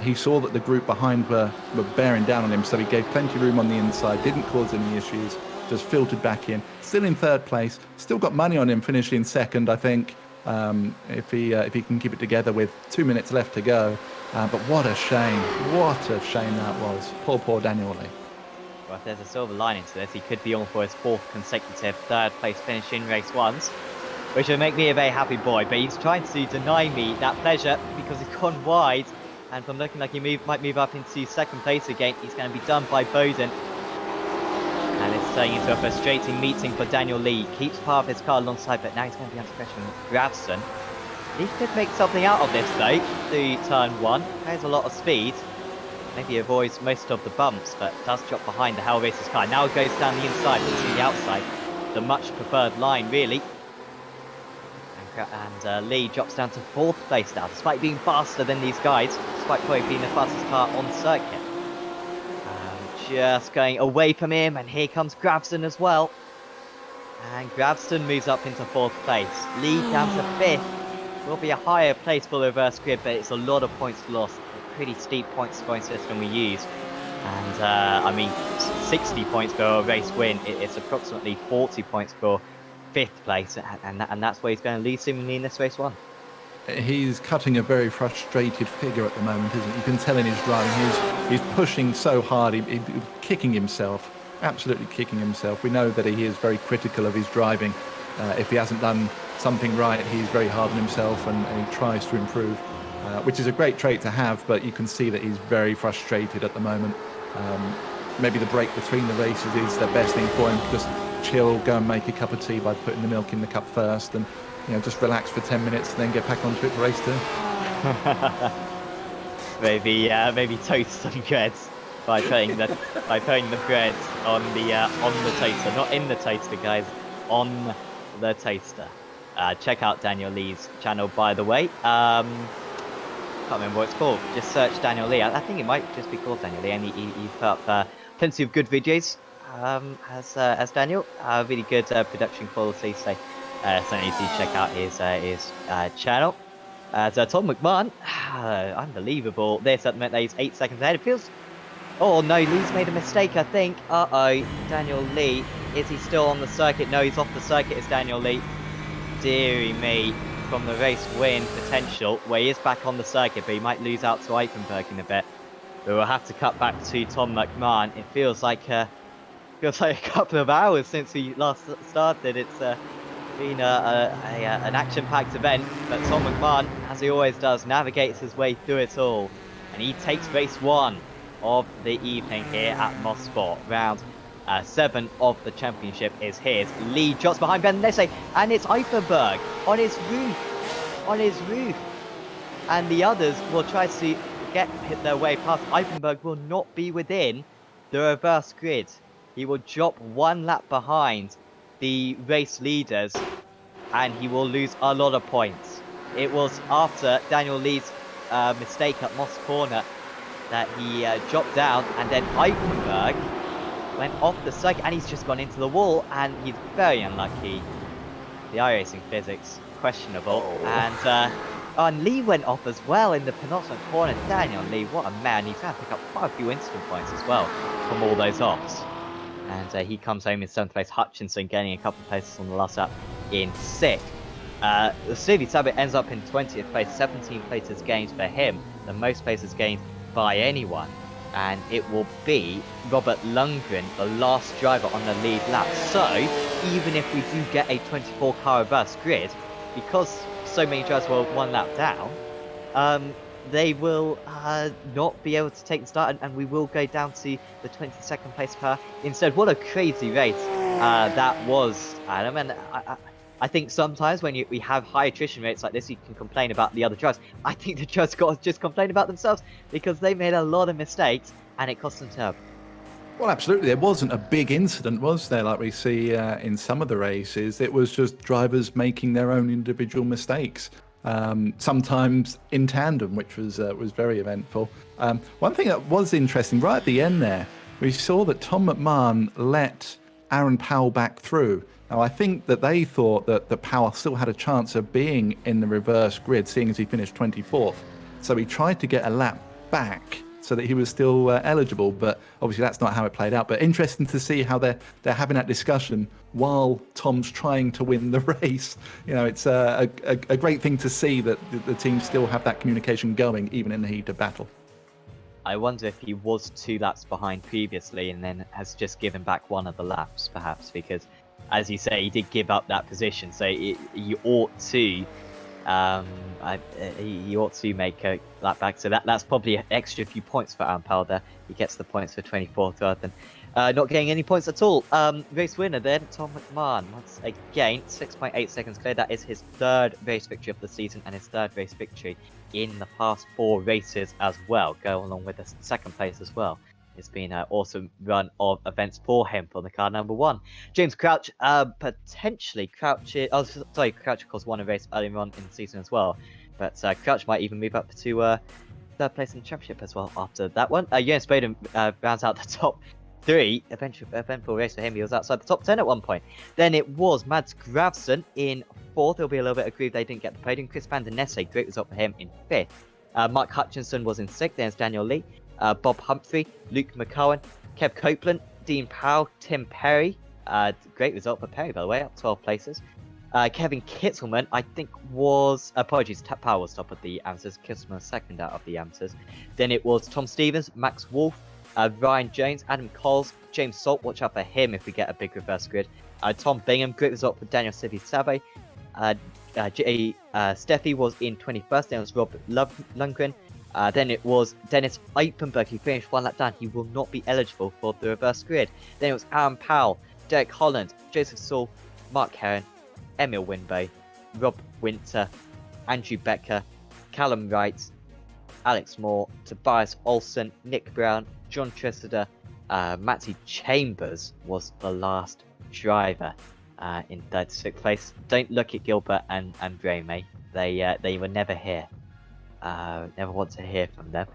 He saw that the group behind were bearing down on him, so he gave plenty of room on the inside, didn't cause any issues, just filtered back in. Still in third place, still got money on him finishing second, I think, if he can keep it together with 2 minutes left to go. But what a shame that was. Poor Daniel Lee. Well, if there's a silver lining to this, he could be on for his fourth consecutive third place finish in race ones, which would make me a very happy boy. But he's trying to deny me that pleasure because he's gone wide, and from looking like he might move up into second place again, he's going to be done by Bowden. And it's turning into a frustrating meeting for Daniel Lee. Keeps part of his car alongside, but now he's going to be under pressure from Gravson. He could make something out of this though, through turn one. Has a lot of speed. Maybe avoids most of the bumps, but does drop behind the Hell Racers car. Now it goes down the inside, to the outside. The much preferred line, really. And Lee drops down to fourth place now, despite being faster than these guys, despite probably being the fastest car on circuit. Just going away from him, and here comes Gravson as well. And Gravson moves up into fourth place. Lee down to fifth. Will be a higher place for the reverse grid, but it's a lot of points lost. Pretty steep point scoring system we use, and I mean 60 points for a race win, it's approximately 40 points for fifth place, and that's where he's going to lead seemingly in this race one. He's cutting a very frustrated figure at the moment, isn't he? You can tell in his driving, he's pushing so hard, he's kicking himself, absolutely kicking himself. We know that he is very critical of his driving. If he hasn't done something right, he's very hard on himself and he tries to improve. Which is a great trait to have, but you can see that he's very frustrated at the moment. Maybe the break between the races is the best thing for him. Just chill, go and make a cup of tea by putting the milk in the cup first, and just relax for 10 minutes and then get back onto it for race 2. maybe toast some breads by putting the bread on the toaster, not in the toaster, guys, on the toaster. Check out Daniel Lee's channel, by the way. Can't remember what it's called. Just search Daniel Lee. I think it might just be called Daniel Lee, and he put up plenty of good videos as Daniel. Really good production quality, so certainly do check out his channel. Tom McMahon, unbelievable. This at the moment that he's 8 seconds ahead. It feels. Oh no, Lee's made a mistake, I think. Daniel Lee, is he still on the circuit? No, he's off the circuit. It's Daniel Lee. Deary me. From the race win potential, where he is back on the circuit, but he might lose out to Eichenberg in a bit. But we'll have to cut back to Tom McMahon. It feels like a couple of hours since we last started. It's been an action-packed event, but Tom McMahon, as he always does, navigates his way through it all, and he takes race 1 of the evening here at Mosport. Round 7 of the championship is his. Lee drops behind Ben Nesse, and it's Eichenberg on his roof. And the others will try to hit their way past. Eichenberg will not be within the reverse grid. He will drop 1 lap behind. the race leaders, and he will lose a lot of points. It was after Daniel Lee's mistake at Moss Corner that he dropped down, and then Eichenberg went off the circuit, and he's just gone into the wall, and he's very unlucky. The iRacing physics questionable, and Lee went off as well in the penultimate corner. Daniel Lee, what a man! He's going to pick up quite a few incident points as well from all those offs. And he comes home in 7th place. Hutchinson getting a couple of places on the last lap in 6th. Stevie Sabat ends up in 20th place, 17 places gained for him, the most places gained by anyone. And it will be Robert Lundgren, the last driver on the lead lap. So, even if we do get a 24-car reverse grid, because so many drivers were 1 lap down, they will not be able to take the start, and we will go down to the 22nd place car instead. What a crazy race that was, Adam. And I think sometimes when we have high attrition rates like this, you can complain about the other drivers. I think the drivers got to just complain about themselves because they made a lot of mistakes and it cost them turf. Well, absolutely. There wasn't a big incident, was there, like we see in some of the races? It was just drivers making their own individual mistakes, sometimes in tandem, which was very eventful. One thing that was interesting, right at the end there, we saw that Tom McMahon let Aaron Powell back through. Now, I think that they thought that Powell still had a chance of being in the reverse grid, seeing as he finished 24th. So he tried to get a lap back so that he was still eligible, but obviously that's not how it played out. But interesting to see how they're having that discussion while Tom's trying to win the race. You know, it's a great thing to see that the team still have that communication going, even in the heat of battle. I wonder if he was 2 laps behind previously and then has just given back 1 of the laps, perhaps, because, as you say, he did give up that position, so you ought to he ought to make a lap back. So that's probably an extra few points for Aaron Powell there. He gets the points for 24th rather than not getting any points at all. Race winner then, Tom McMahon. Once again, 6.8 seconds clear. That is his 3rd race victory of the season and his 3rd race victory in the past 4 races as well. Go along with the 2nd place as well. It's been an awesome run of events for him for the car number 1. James Crouch, potentially Crouch, Crouch of course won a race earlier on in the season as well, but Crouch might even move up to 3rd place in the championship as well after that one. Jens Baden rounds out the top 3, eventful race for him. He was outside the top 10 at one point. Then it was Mads Gravson in 4th. There'll be a little bit aggrieved they didn't get the podium. Chris van der Nesse, great result for him in 5th. Mark Hutchinson was in 6th. There's Daniel Lee. Bob Humphrey, Luke McCowan, Kev Copeland, Dean Powell, Tim Perry. Great result for Perry, by the way, up 12 places. Kevin Kittelman, I think was... Apologies, Powell was top of the amateurs. Kittelman was 2nd out of the amateurs. Then it was Tom Stevens, Max Wolf, Ryan Jones, Adam Coles, James Salt. Watch out for him if we get a big reverse grid. Tom Bingham, great result for Daniel Sivi-Sabe. Steffi was in 21st. Then it was Rob Lundgren. Then it was Dennis Eichenberg, who finished 1 lap down. He will not be eligible for the reverse grid. Then it was Aaron Powell, Derek Holland, Joseph Saul, Mark Heron, Emil Winbay, Rob Winter, Andrew Becker, Callum Wright, Alex Moore, Tobias Olsen, Nick Brown, John Tressida, Matty Chambers was the last driver in 36th place. Don't look at Gilbert and Brame. They were never here. Never want to hear from them.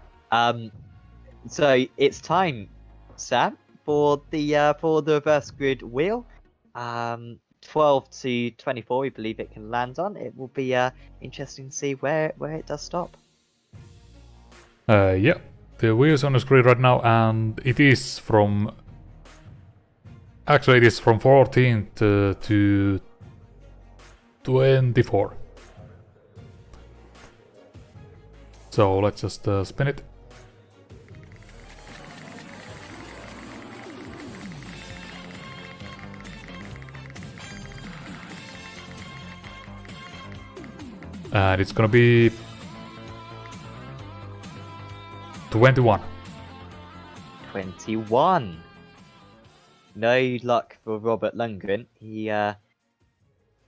So it's time, Sam, for the reverse grid wheel. 12 to 24, we believe it can land on. It will be interesting to see where it does stop. Yeah, the wheel is on the screen right now, and it is from 14th to 24. So let's just spin it. And it's gonna be 21. 21. No luck for Robert Lundgren.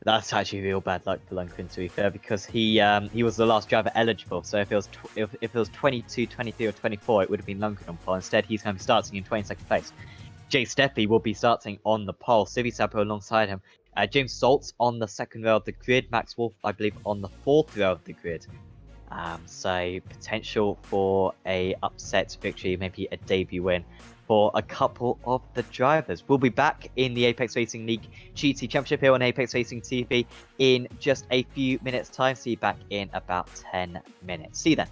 That's actually real bad luck for Lundgren, to be fair, because he was the last driver eligible. So if it was 22, 23, or 24, it would have been Lundgren on pole. Instead, he's going to be starting in 22nd place. Jay Steppy will be starting on the pole. Civi Sapo alongside him. James Saltz on the second row of the grid. Max Wolf, I believe, on the fourth row of the grid. So potential for a upset victory, maybe a debut win for a couple of the drivers. We'll be back in the Apex Racing League GT Championship here on Apex Racing TV in just a few minutes' time. See you back in about 10 minutes. See you then.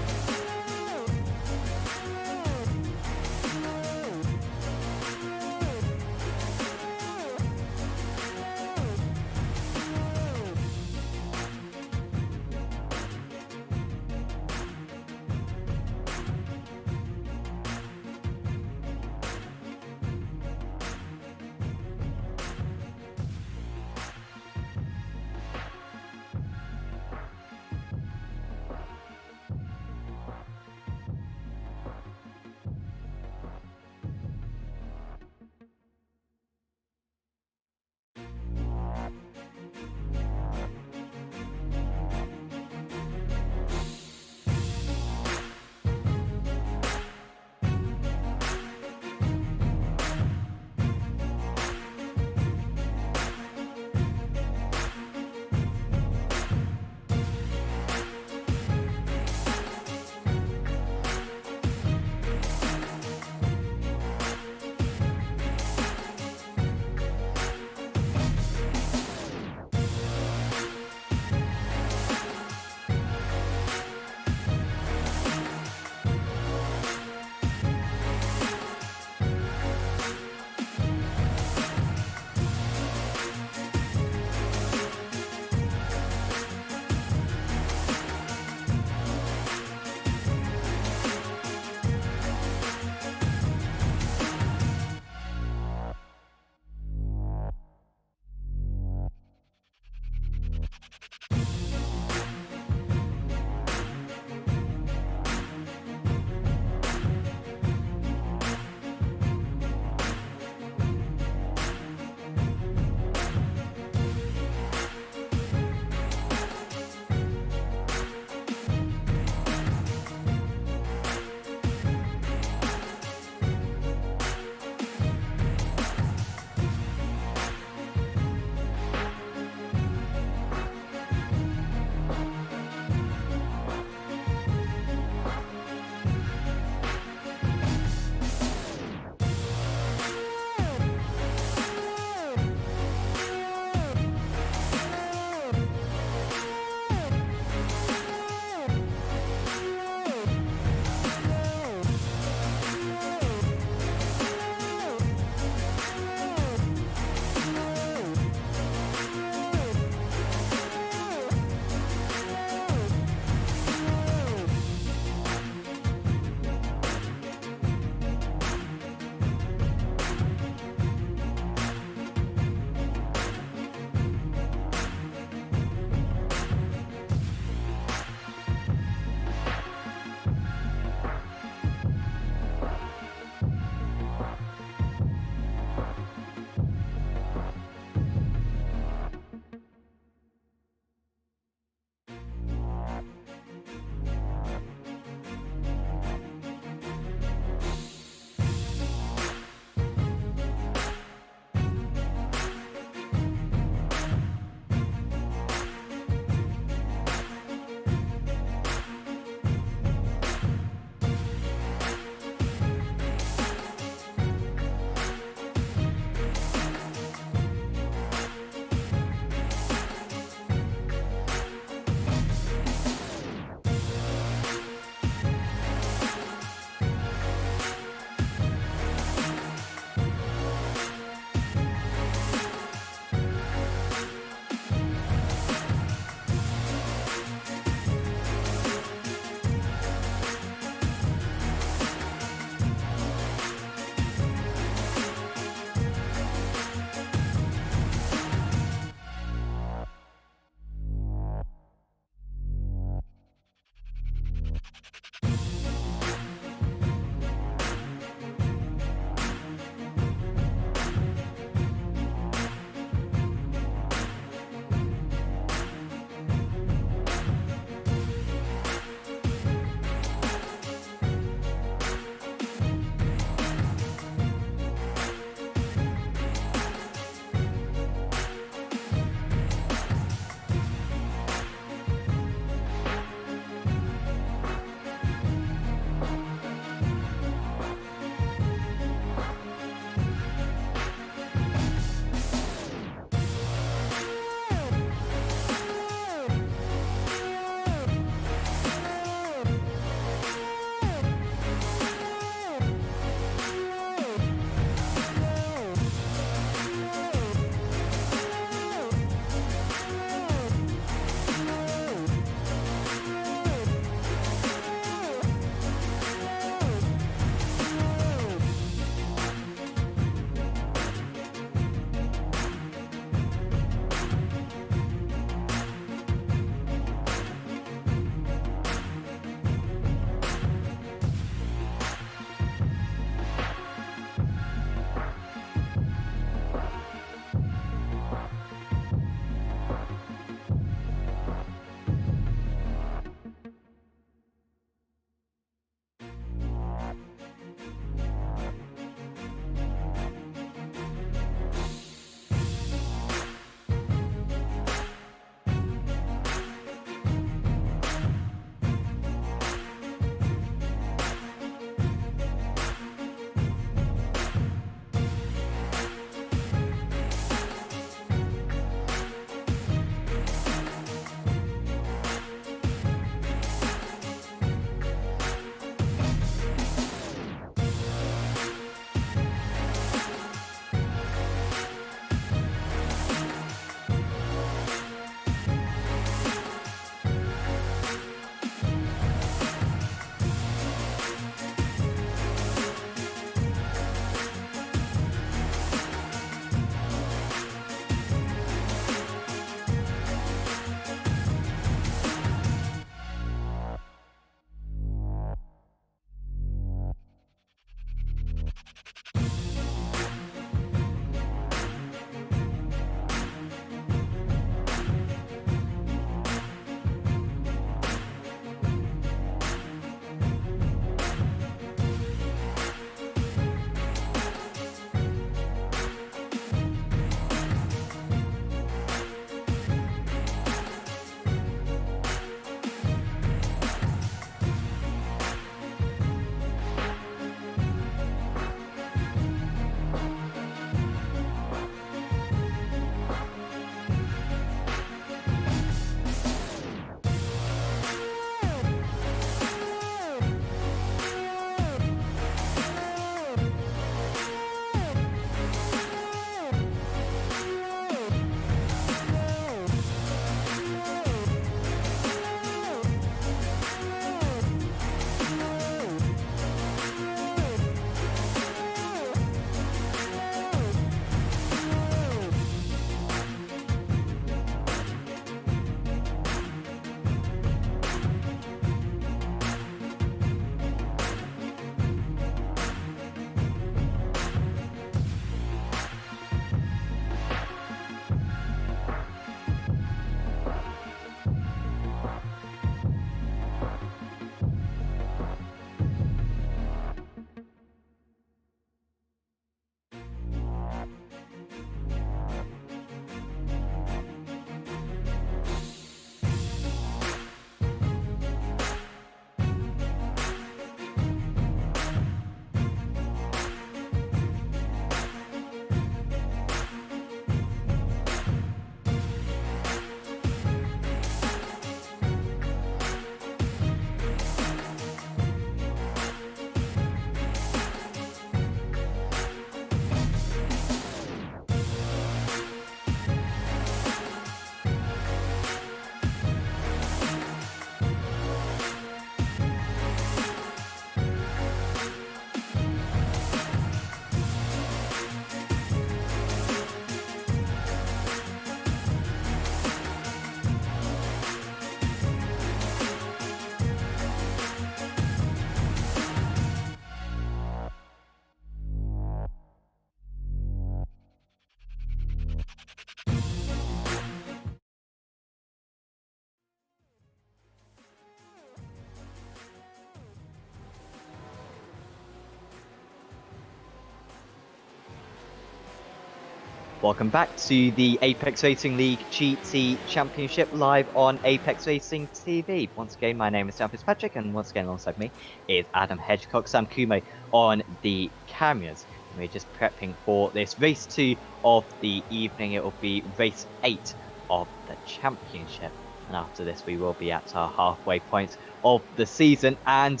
Welcome back to the Apex Racing League GT Championship live on Apex Racing TV. Once again, my name is Sam Fitzpatrick, and once again alongside me is Adam Hedgecock, Sam Kumo on the cameras. We're just prepping for this race 2 of the evening. It will be race 8 of the championship. And after this, we will be at our halfway point of the season, and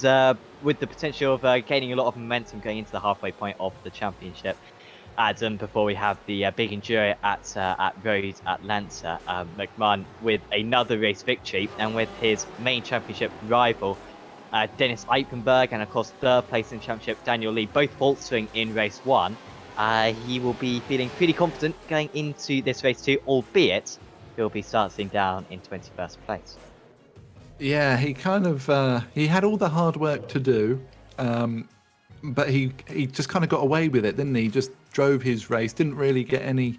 with the potential of gaining a lot of momentum going into the halfway point of the championship. Adam, before we have the big enduro at Road Atlanta, McMahon with another race victory, and with his main championship rival, Dennis Eichenberg, and of course third place in championship Daniel Lee, both faltering in race 1. He will be feeling pretty confident going into this race 2, albeit he'll be starting down in 21st place. Yeah, he kind of he had all the hard work to do, but he just kind of got away with it, didn't he? He just drove his race, didn't really get any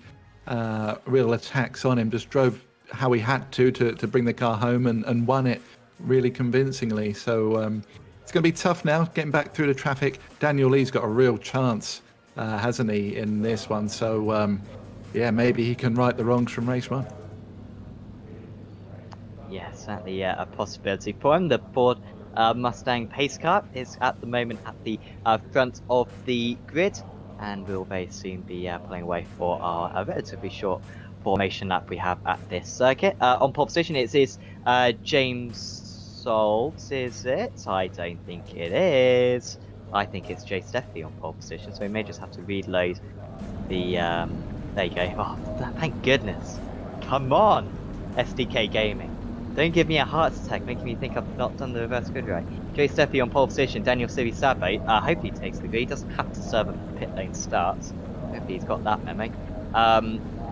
real attacks on him, just drove how he had to bring the car home and won it really convincingly. So it's going to be tough now getting back through the traffic. Daniel Lee's got a real chance, hasn't he, in this one? So yeah, maybe he can right the wrongs from race 1. Yeah, certainly a possibility for him. The Ford Mustang pace car is at the moment at the front of the grid, and we'll very soon be pulling away for our relatively short formation lap we have at this circuit. On pole position, it is James Saltz, is it? I don't think it is. I think it's Jay Steffi on pole position, so we may just have to reload the... there you go. Oh, thank goodness. Come on, SDK Gaming. Don't give me a heart attack, making me think I've not done the reverse grid right. Jay Steffi on pole position, Daniel Sivisabe. Hopefully he takes the grid. He doesn't have to serve a pit lane starts. Hopefully he's got that memo.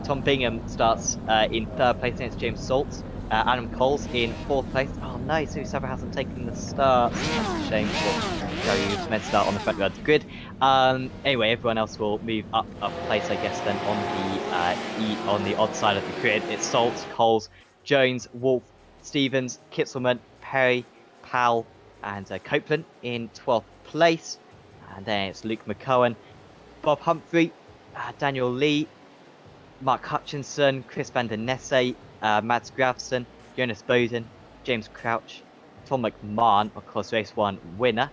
Tom Bingham starts in 3rd place against James Saltz. Adam Coles in 4th place. Oh no, Sivisabe hasn't taken the start. That's a shame. He was meant to start on the front row of the grid. Anyway, everyone else will move up a place, I guess, then on the odd side of the grid. It's Saltz, Coles, Jones, Wolf, Stevens, Kitzelman, Perry, Powell, and Copeland in 12th place. And then it's Luke McCowan, Bob Humphrey, Daniel Lee, Mark Hutchinson, Chris van der Nesse, Mads Grafson, Jonas Bowden, James Crouch, Tom McMahon, of course, race 1 winner.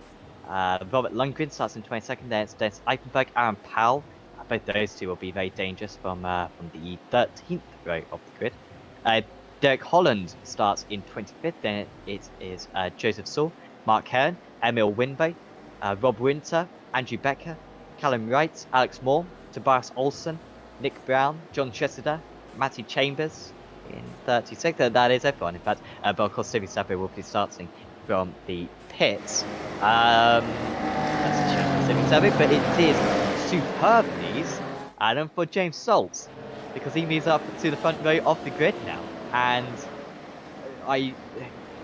Robert Lundgren starts in 22nd. Then it's Dennis Eichenberg, Aaron Powell. Both those two will be very dangerous from the 13th row of the grid. Derek Holland starts in 25th, then it is Joseph Saul, Mark Hearn, Emil Winbo, Rob Winter, Andrew Becker, Callum Wright, Alex Moore, Tobias Olsen, Nick Brown, John Chessida, Matty Chambers in 36th. That is everyone, in fact. But of course, Sivisabe will be starting from the pits. That's a chance for Sivisabe, but it is superb news, Adam, for James Saltz, because he moves up to the front row of the grid now. And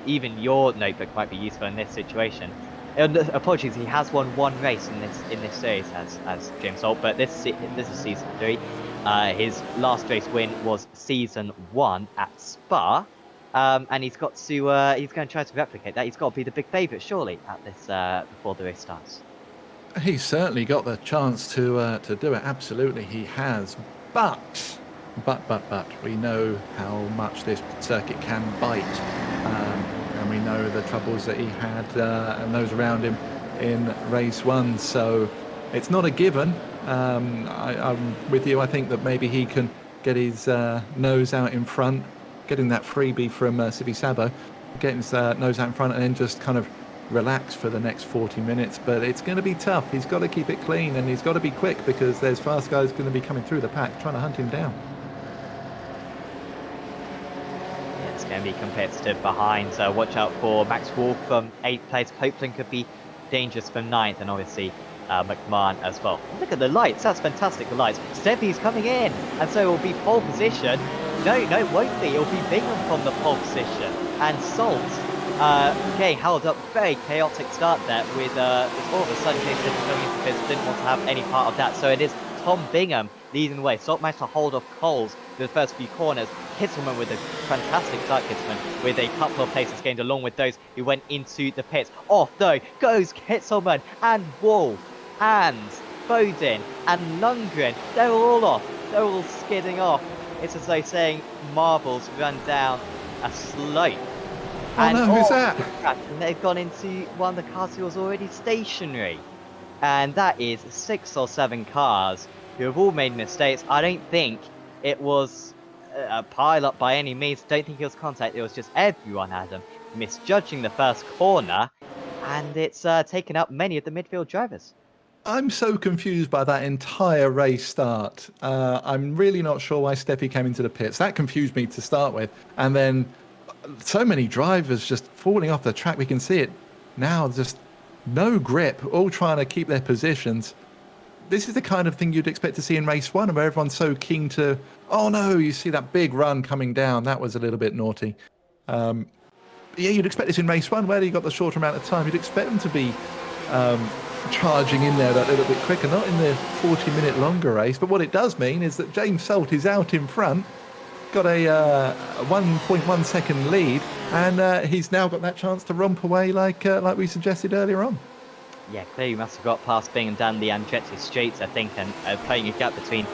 even your notebook might be useful in this situation. Apologies, he has won 1 race in this series as James Saltz, but this is season 3. His last race win was season 1 at Spa, and he's going to try to replicate that. He's got to be the big favourite, surely, at this before the race starts. He's certainly got the chance to do it. Absolutely, he has. But we know how much this circuit can bite, and we know the troubles that he had and those around him in race 1. So it's not a given. I'm with you. I think that maybe he can get his nose out in front, getting that freebie from Sivisabe, getting his nose out in front, and then just kind of relax for the next 40 minutes. But it's going to be tough. He's got to keep it clean, and he's got to be quick, because there's fast guys going to be coming through the pack trying to hunt him down. It's going to be competitive behind. Watch out for Max Wolf from 8th place. Copeland could be dangerous from 9th, and obviously McMahon as well. Look at the lights. That's fantastic, the lights. Steffi's coming in, and so it will be pole position. No, it won't be. It will be Bingham from the pole position. And Saltz getting held up. Very chaotic start there with all of a sudden James Steffi coming into pits. Didn't want to have any part of that. So it is Tom Bingham leading the way. Saltz managed to hold off Coles in the first few corners. Kitzelman with a fantastic start, Kitzelman, with a couple of places gained along with those who went into the pits. Off though goes Kitzelman and Wolf and Bowden and Lundgren. They're all off. they're all skidding off. It's as though saying marbles run down a slope. Oh no, who's that? And they've gone into one of the cars who was already stationary. And that is 6 or 7 cars who have all made mistakes. I don't think it was a pile-up by any means. Don't think it was contact. It was just everyone, Adam, misjudging the first corner. And it's taken up many of the midfield drivers. I'm so confused by that entire race start. I'm really not sure why Steffi came into the pits. That confused me to start with. And then so many drivers just falling off the track. We can see it now, just no grip, all trying to keep their positions. This is the kind of thing you'd expect to see in race 1, where everyone's so keen to, oh no, you see that big run coming down. That was a little bit naughty. Yeah, you'd expect this in race 1, where you got the shorter amount of time. You'd expect them to be charging in there that little bit quicker, not in the 40-minute longer race. But what it does mean is that James Salt is out in front, got a 1.1 second lead, and he's now got that chance to romp away like we suggested earlier on. Yeah, clearly must have got past Bingham down the Andretti Streets, I think, and playing a gap between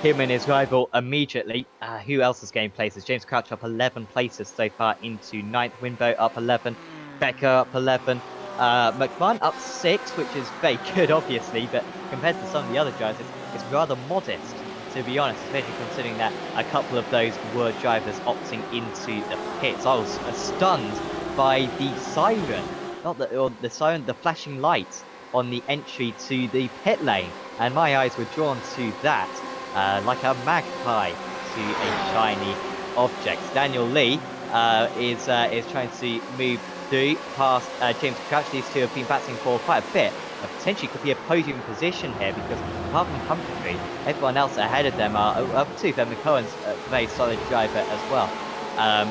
him and his rival immediately. Who else is getting places? James Crouch up 11 places so far into 9th. Winbow up 11. Becker up 11. McMahon up 6, which is very good, obviously, but compared to some of the other drivers, it's rather modest, to be honest, especially considering that a couple of those were drivers opting into the pits. I was stunned by the siren, the siren, the flashing light on the entry to the pit lane, and my eyes were drawn to that like a magpie to a shiny object. Daniel Lee is trying to move through past James Crouch. These two have been battling for quite a bit. Potentially could be a podium position here, because apart from Humphrey, everyone else ahead of them are up to them. McCohen's a very solid driver as well.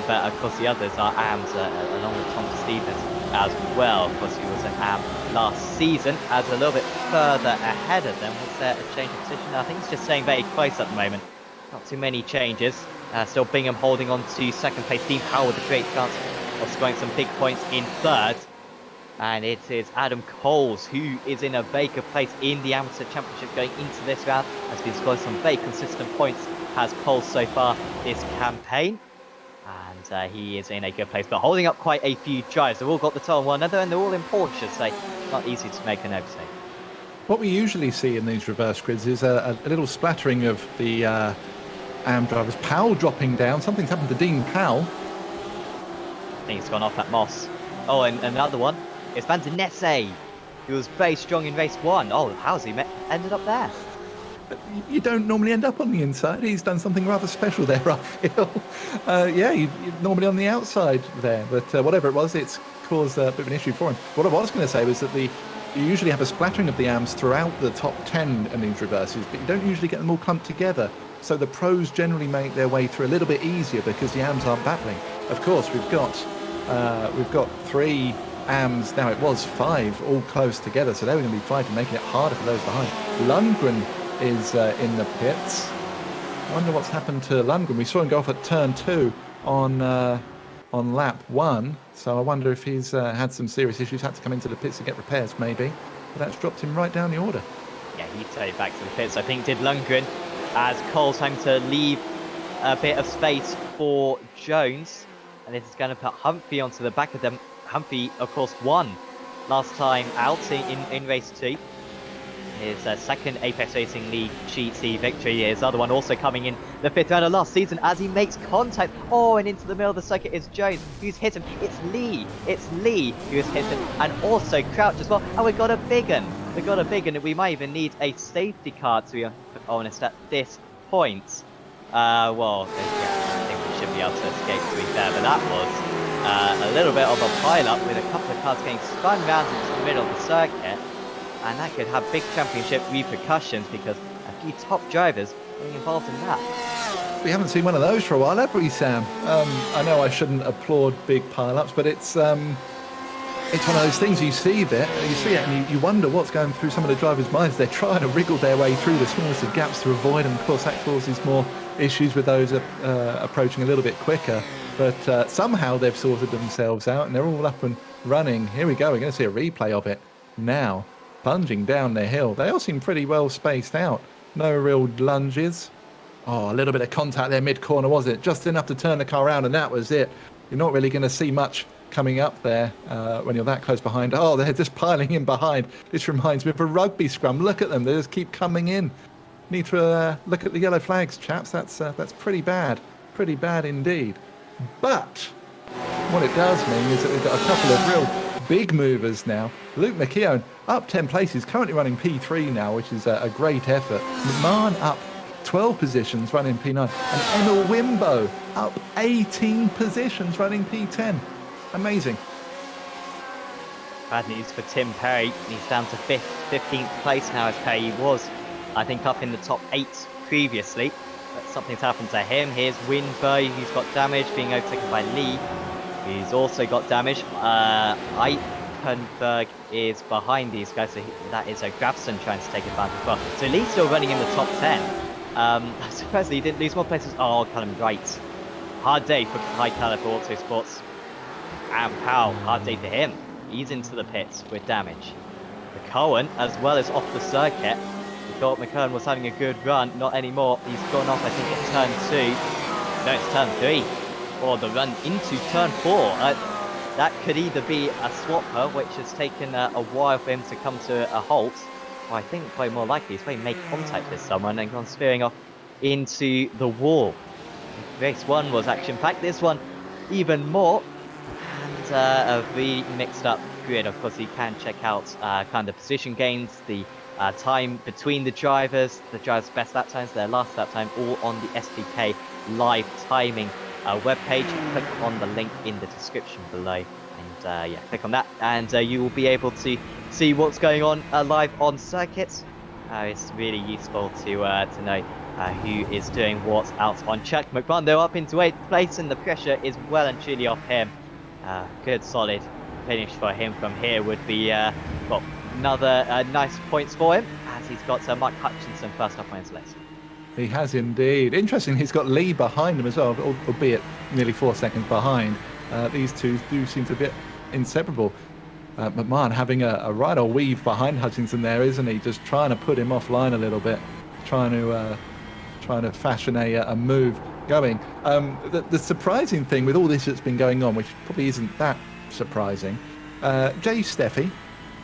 But of course the others are AMs along with Tom Stevens as well. Of course he was an AM last season. As a little bit further ahead of them, was there a change of position? I think it's just staying very close at the moment. Not too many changes. Still Bingham holding on to second place. Dean Powell with a great chance of scoring some big points in third. And it is Adam Coles who is in a very good place in the Amateur Championship going into this round. Has been scoring some very consistent points, has Coles so far this campaign. And he is in a good place, but holding up quite a few drives. They've all got the toe on one another, and they're all in Porsche, so it's not easy to make an oversight. What we usually see in these reverse grids is a little splattering of the AM drivers. Powell dropping down. Something's happened to Dean Powell. I think it's gone off at Moss. Oh, and another one. It's Van der Nesse, who was very strong in race 1. Oh, how's he ended up there? You don't normally end up on the inside. He's done something rather special there, I feel. Yeah, you're normally on the outside there. But whatever it was, it's caused a bit of an issue for him. What I was going to say was that you usually have a splattering of the AMs throughout the top 10 in these reverses, but you don't usually get them all clumped together. So the pros generally make their way through a little bit easier because the AMs aren't battling. Of course, we've got 3 AMs, now it was 5, all close together, so they were going to be fighting, making it harder for those behind. Lundgren is in the pits. I wonder what's happened to Lundgren. We saw him go off at turn 2 on lap 1, so I wonder if he's had some serious issues, had to come into the pits to get repairs maybe, but that's dropped him right down the order. Yeah, he turned back to the pits, I think did Lundgren, as Cole's having to leave a bit of space for Jones, and this is going to put Humphrey onto the back of them. Humphrey, of course, won last time out in race 2. His second Apex Racing League GT victory. His other one also coming in the 5th round of last season as he makes contact. Oh, and into the middle of the circuit is Jones, who's hit him. It's Lee who has hit him, and also Crouch as well. And we got a big one. And we might even need a safety car, to be honest, at this point. Well, yeah, I think we should be able to escape, to be fair, but that was a little bit of a pile-up with a couple of cars getting spun round into the middle of the circuit, and that could have big championship repercussions because a few top drivers getting involved in that. We haven't seen one of those for a while, have we, Sam? I know I shouldn't applaud big pile-ups, but it's one of those things you see it and you wonder what's going through some of the drivers' minds. They're trying to wriggle their way through the smallest of gaps to avoid, and of course that causes more issues with those approaching a little bit quicker. But somehow they've sorted themselves out and they're all up and running. Here we go. We're going to see a replay of it now. Plunging down the hill. They all seem pretty well spaced out. No real lunges. Oh, a little bit of contact there mid-corner, wasn't it? Just enough to turn the car around, and that was it. You're not really going to see much coming up there when you're that close behind. Oh, they're just piling in behind. This reminds me of a rugby scrum. Look at them. They just keep coming in. Need to look at the yellow flags, chaps. That's pretty bad. Pretty bad indeed. But what it does mean is that we've got a couple of real big movers now. Luke McKeown up 10 places, currently running P3 now, which is a great effort. McMahon up 12 positions running P9, and Emil Wimbo up 18 positions running P10. Amazing. Bad news for Tim Perry. He's down to 15th place now, as Perry was, I think, up in the top 8 previously. But something's happened to him. Here's Wimbo, who's got damage, being overtaken by Lee. He's also got damage. Eichenberg is behind these guys, so that is a Grabson trying to take advantage as well. So Lee's still running in the top 10. Surprisingly, he didn't lose more places. Oh, Callum Wright. Hard day for High Caliber Auto Sports. And Powell, hard day for him. He's into the pits with damage. McCowan, as well as off the circuit. We thought McCowan was having a good run. Not anymore. He's gone off, I think, at turn 2. No, it's turn 3. Or the run into turn 4. That could either be a swapper, which has taken a while for him to come to a halt. Well, I think probably more likely he's made contact with someone and gone spearing off into the wall. Race 1 was action-packed. This one, even more. And a really mixed up grid. Of course, you can check out kind of position gains, the time between the drivers' best lap times, their last lap time, all on the SDK live timing webpage. Click on the link in the description below. And yeah, click on that, and you will be able to see what's going on live on circuits. It's really useful to know who is doing what out on track. McMahon, though, up into 8th place, and the pressure is well and truly off him. Good, solid finish for him from here would be, well, another nice points for him, as he's got Mark Hutchinson first up on his list. He has indeed. Interesting, he's got Lee behind him as well, albeit nearly 4 seconds behind. These two do seem to be inseparable. McMahon having a right old weave behind Hutchinson there, isn't he? Just trying to put him offline a little bit, trying to fashion a move going. The surprising thing with all this that's been going on, which probably isn't that surprising, Jay Steffi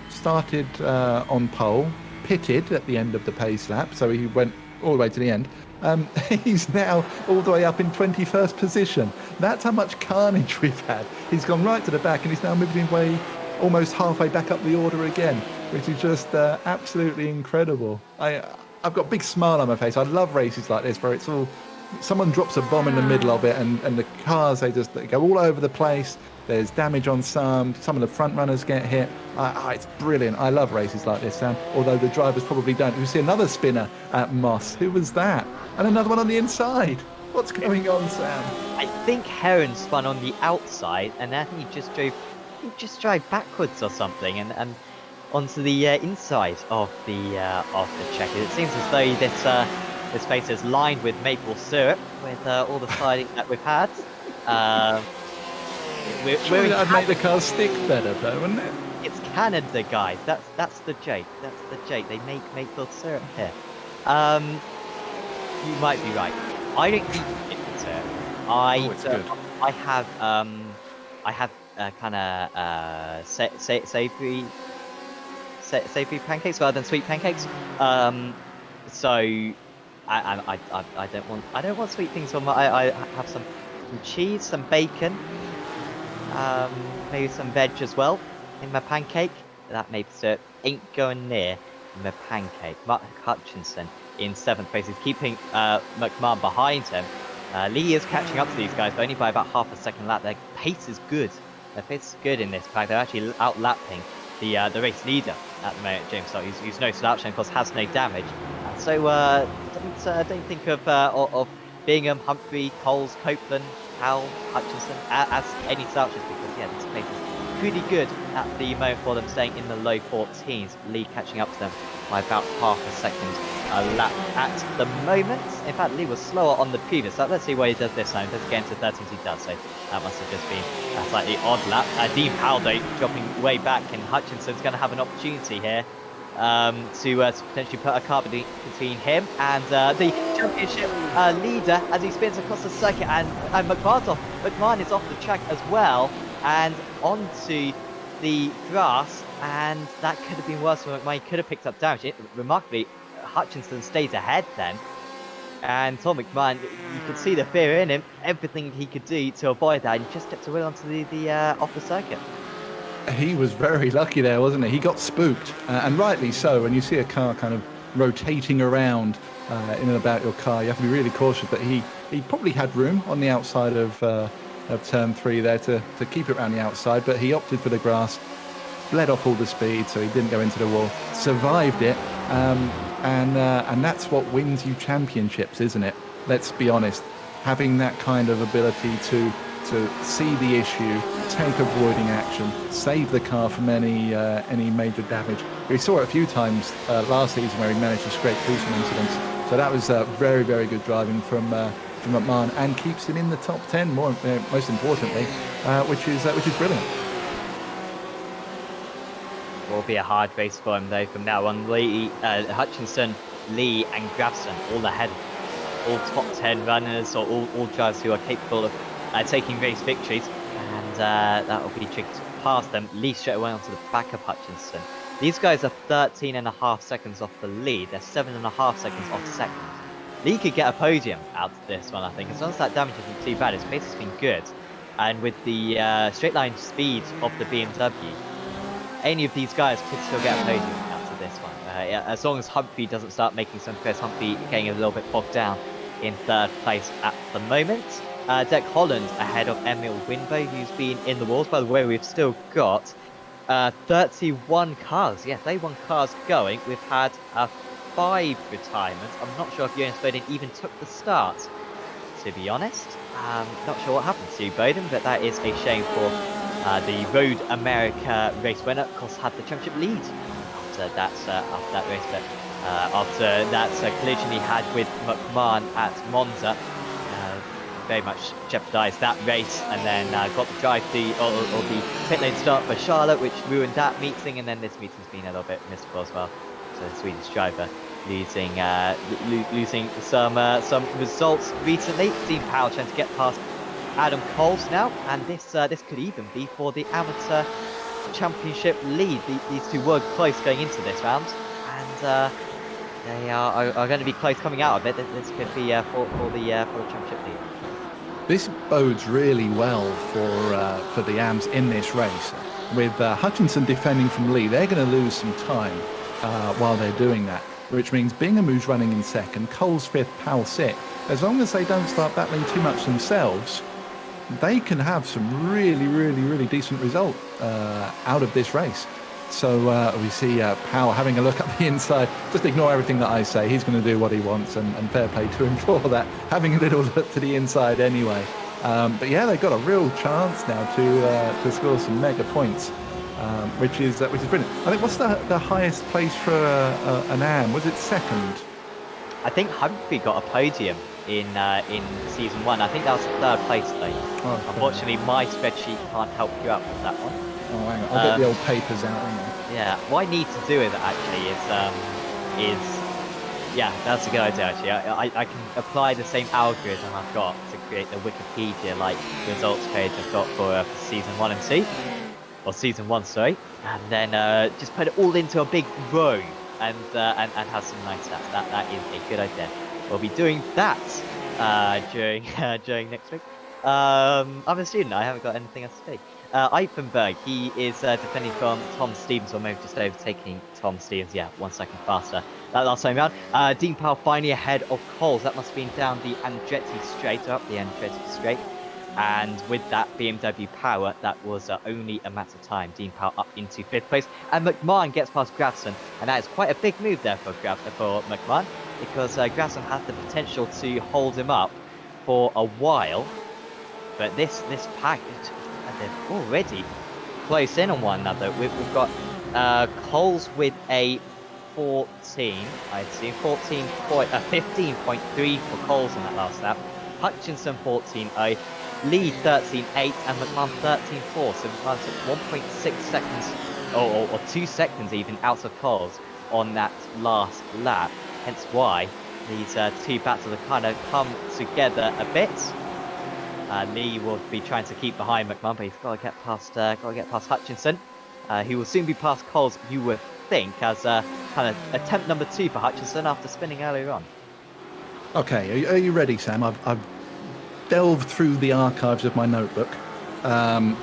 started on pole, pitted at the end of the pace lap, so he went all the way to the end. He's now all the way up in 21st position. That's how much carnage we've had. He's gone right to the back, and he's now moving his way almost halfway back up the order again, which is just absolutely incredible. I've got a big smile on my face. I love races like this where it's all, someone drops a bomb in the middle of it, and the cars, they go all over the place. There's damage on some of the front runners get hit. It's brilliant. I love races like this, Sam, although the drivers probably don't. We see another spinner at Moss. Who was that? And another one on the inside. What's going on, Sam? I think Heron spun on the outside, and I think he just drove backwards or something, and onto the inside of the checker. It seems as though this place is lined with maple syrup with all the sliding that we've had. Surely that'd make the cars stick better, though, wouldn't it? It's Canada, guys. That's the joke. That's the joke. They make maple syrup here. You might be right. I don't eat maple syrup. It's good. I have kind of savory pancakes rather than sweet pancakes. So I don't want sweet things on my. I have some cheese, some bacon, maybe some veg as well in my pancake. That maple syrup ain't going near my pancake. Mark Hutchinson in 7th place. He's keeping McMahon behind him. Lee is catching up to these guys, but only by about half a second lap. Their pace is good. Their pace is good in this pack. They're actually outlapping the race leader at the moment, James Scott, who's no slouch and of course has no damage. So don't think of Bingham, Humphrey, Coles, Copeland, Powell, Hutchinson as any slouches, because yeah, this place is pretty good at the moment for them, staying in the low 14s. Lee catching up to them by about half a second a lap at the moment. In fact, Lee was slower on the previous lap. Let's see what he does this time. Does get into 13s, he does, so that must have just been a slightly odd lap. Dean Powell, though, dropping way back, and Hutchinson's going to have an opportunity here to potentially put a car between him and the championship leader as he spins across the circuit, and McMahon is off the track as well, and onto the grass, and that could have been worse for McMahon. He could have picked up damage. Remarkably, Hutchinson stays ahead then. And Tom McMahon, you could see the fear in him, everything he could do to avoid that, and he just stepped away onto the off the circuit. He was very lucky there, wasn't he? He got spooked, and rightly so. When you see a car kind of rotating around in and about your car, you have to be really cautious. But he probably had room on the outside of turn 3 there to keep it around the outside, but he opted for the grass, bled off all the speed, so he didn't go into the wall, survived it. And that's what wins you championships, isn't it? Let's be honest. Having that kind of ability to see the issue, take avoiding action, save the car from any major damage. We saw it a few times last season where he managed to scrape through some incidents. So that was very, very good driving from McMahon, and keeps him in the top 10. Most importantly, which is brilliant. Will be a hard race for him though from now on. Hutchinson, Lee and Grafson all ahead of all top 10 runners, or all drivers who are capable of taking race victories, and that will be tricky to pass them. Lee straight away onto the back of Hutchinson. These guys are 13.5 seconds off the lead. They're 7.5 seconds off second. Lee could get a podium out of this one, I think, as long as that damage isn't too bad. His pace has been good, and with the straight line speed of the BMW, any of these guys could still get a podium out of this one. As long as Humphrey doesn't start making some progress. Humphrey getting a little bit bogged down in 3rd place at the moment. Deck Holland ahead of Emil Winbo, who's been in the walls. By the way, we've still got 31 cars. Yeah, 31 cars going. We've had 5 retirements. I'm not sure if Jonas Bowden even took the start, to be honest. Not sure what happened to Bowden, but that is a shame for the Road America race winner. Of course, had the championship lead after that race, but after that collision he had with McMahon at Monza, very much jeopardised that race, and then got the drive or the pit lane start for Charlotte, which ruined that meeting, and then this meeting's been a little bit miserable as well. So the Swedish driver losing some results recently. Dean Powell trying to get past Adam Coles now, and this could even be for the amateur championship lead. These two were close going into this round, and they are going to be close coming out of it. This could be for the championship lead. This bodes really well for the AMs in this race. With Hutchinson defending from Lee, they're going to lose some time while they're doing that, which means Bingham, who's running in 2nd, Coles 5th, Powell 6th. As long as they don't start battling too much themselves, they can have some really, really, really decent result out of this race. So we see Powell having a look up the inside. Just ignore everything that I say. He's going to do what he wants, and fair play to him for that. Having a little look to the inside anyway. But yeah, they've got a real chance now to score some mega points, which is brilliant. I think, what's the highest place for an AM? Was it 2nd? I think Humphrey got a podium in season 1. I think that was 3rd place though. Oh, unfortunately, my spreadsheet can't help you out with that one. Oh, hang on. I'll get the old papers out. Hang on. Yeah, what I need to do with it actually is yeah, that's a good idea actually. I can apply the same algorithm I've got to create the Wikipedia like results page I've got for season 1 and 2, or season 1, sorry, and then just put it all into a big row and have some nice stats. That is a good idea. We'll be doing that during next week. I'm a student. I haven't got anything else to say. Eifenberg, he is defending from Tom Stevens, or maybe just overtaking Tom Stevens. Yeah, 1 second faster that last time round. Dean Powell finally ahead of Coles. That must have been down the Andretti straight, or up the Andretti straight. And with that BMW power, that was only a matter of time. Dean Powell up into 5th place, and McMahon gets past Grafson, and that is quite a big move there for McMahon, because Grafson had the potential to hold him up for a while, but this package, they're already close in on one another. We've got Coles with a 14, I see 15.3 for Coles in that last lap. Hutchinson 14.0, Lee 13.8, and McMahon 13.4. So McMahon took 1.6 seconds, or 2 seconds even, out of Coles on that last lap. Hence why these two battles have kind of come together a bit. Lee will be trying to keep behind McMahon, but he's got to get past Hutchinson. He will soon be past Coles, you would think, as kind of attempt number 2 for Hutchinson after spinning earlier on. Okay, are you ready, Sam? I've delved through the archives of my notebook.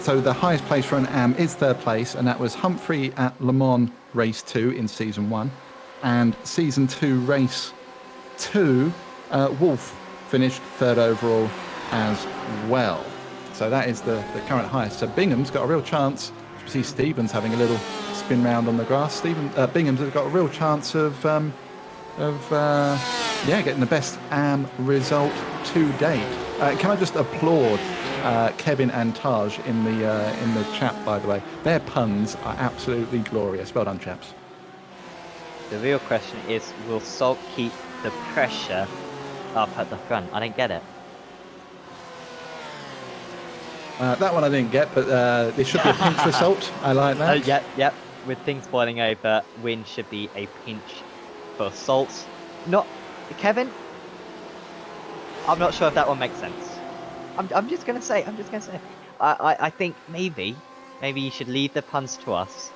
So the highest place for an AM is 3rd place, and that was Humphrey at Le Mans Race 2 in Season 1. And Season 2 Race 2, Wolf finished 3rd overall as well. So that is the current highest. So Bingham's got a real chance. You see Stevens having a little spin round on the grass. Bingham's got a real chance of getting the best AM result to date. Can I just applaud Kevin and Taj in the chat, by the way? Their puns are absolutely glorious. Well done, chaps. The real question is, will Salt keep the pressure up at the front? I didn't get it. That one I didn't get, but there should be a pinch for Salt. I like that. Yep. With things boiling over, win should be a pinch for Salt. Not Kevin. I'm not sure if that one makes sense. I'm just gonna say. I think maybe you should leave the puns to us.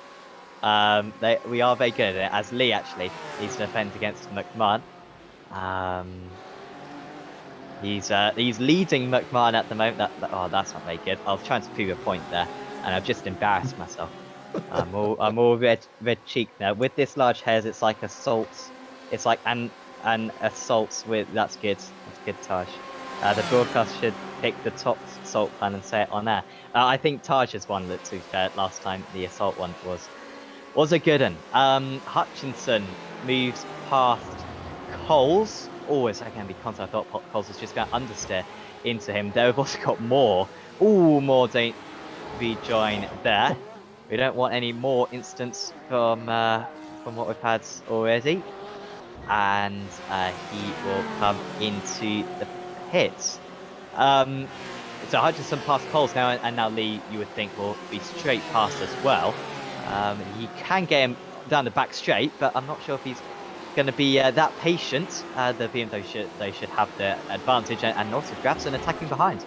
We are very good at it, as Lee actually needs to defend against McMahon. He's leading McMahon at the moment. That's not very good. I was trying to prove a point there, and I've just embarrassed myself. I'm all red cheeked now. With this large hairs, it's like assaults. It's like an assaults with. That's good. That's good, Taj. The broadcast should pick the top assault plan and say it on air. I think Taj's one that, to be fair, last time the assault one was a good one. Hutchinson moves past Coles. Always I can be contact. I thought Coles was just going to understeer into him. They've also got more rejoin there. We don't want any more instance from what we've had already. And he will come into the pits. So Hutchinson past Coles now, and now Lee, you would think, will be straight past as well. He can get him down the back straight, but I'm not sure if he's going to be that patient. The BMW should have the advantage, and also Grabson attacking behind.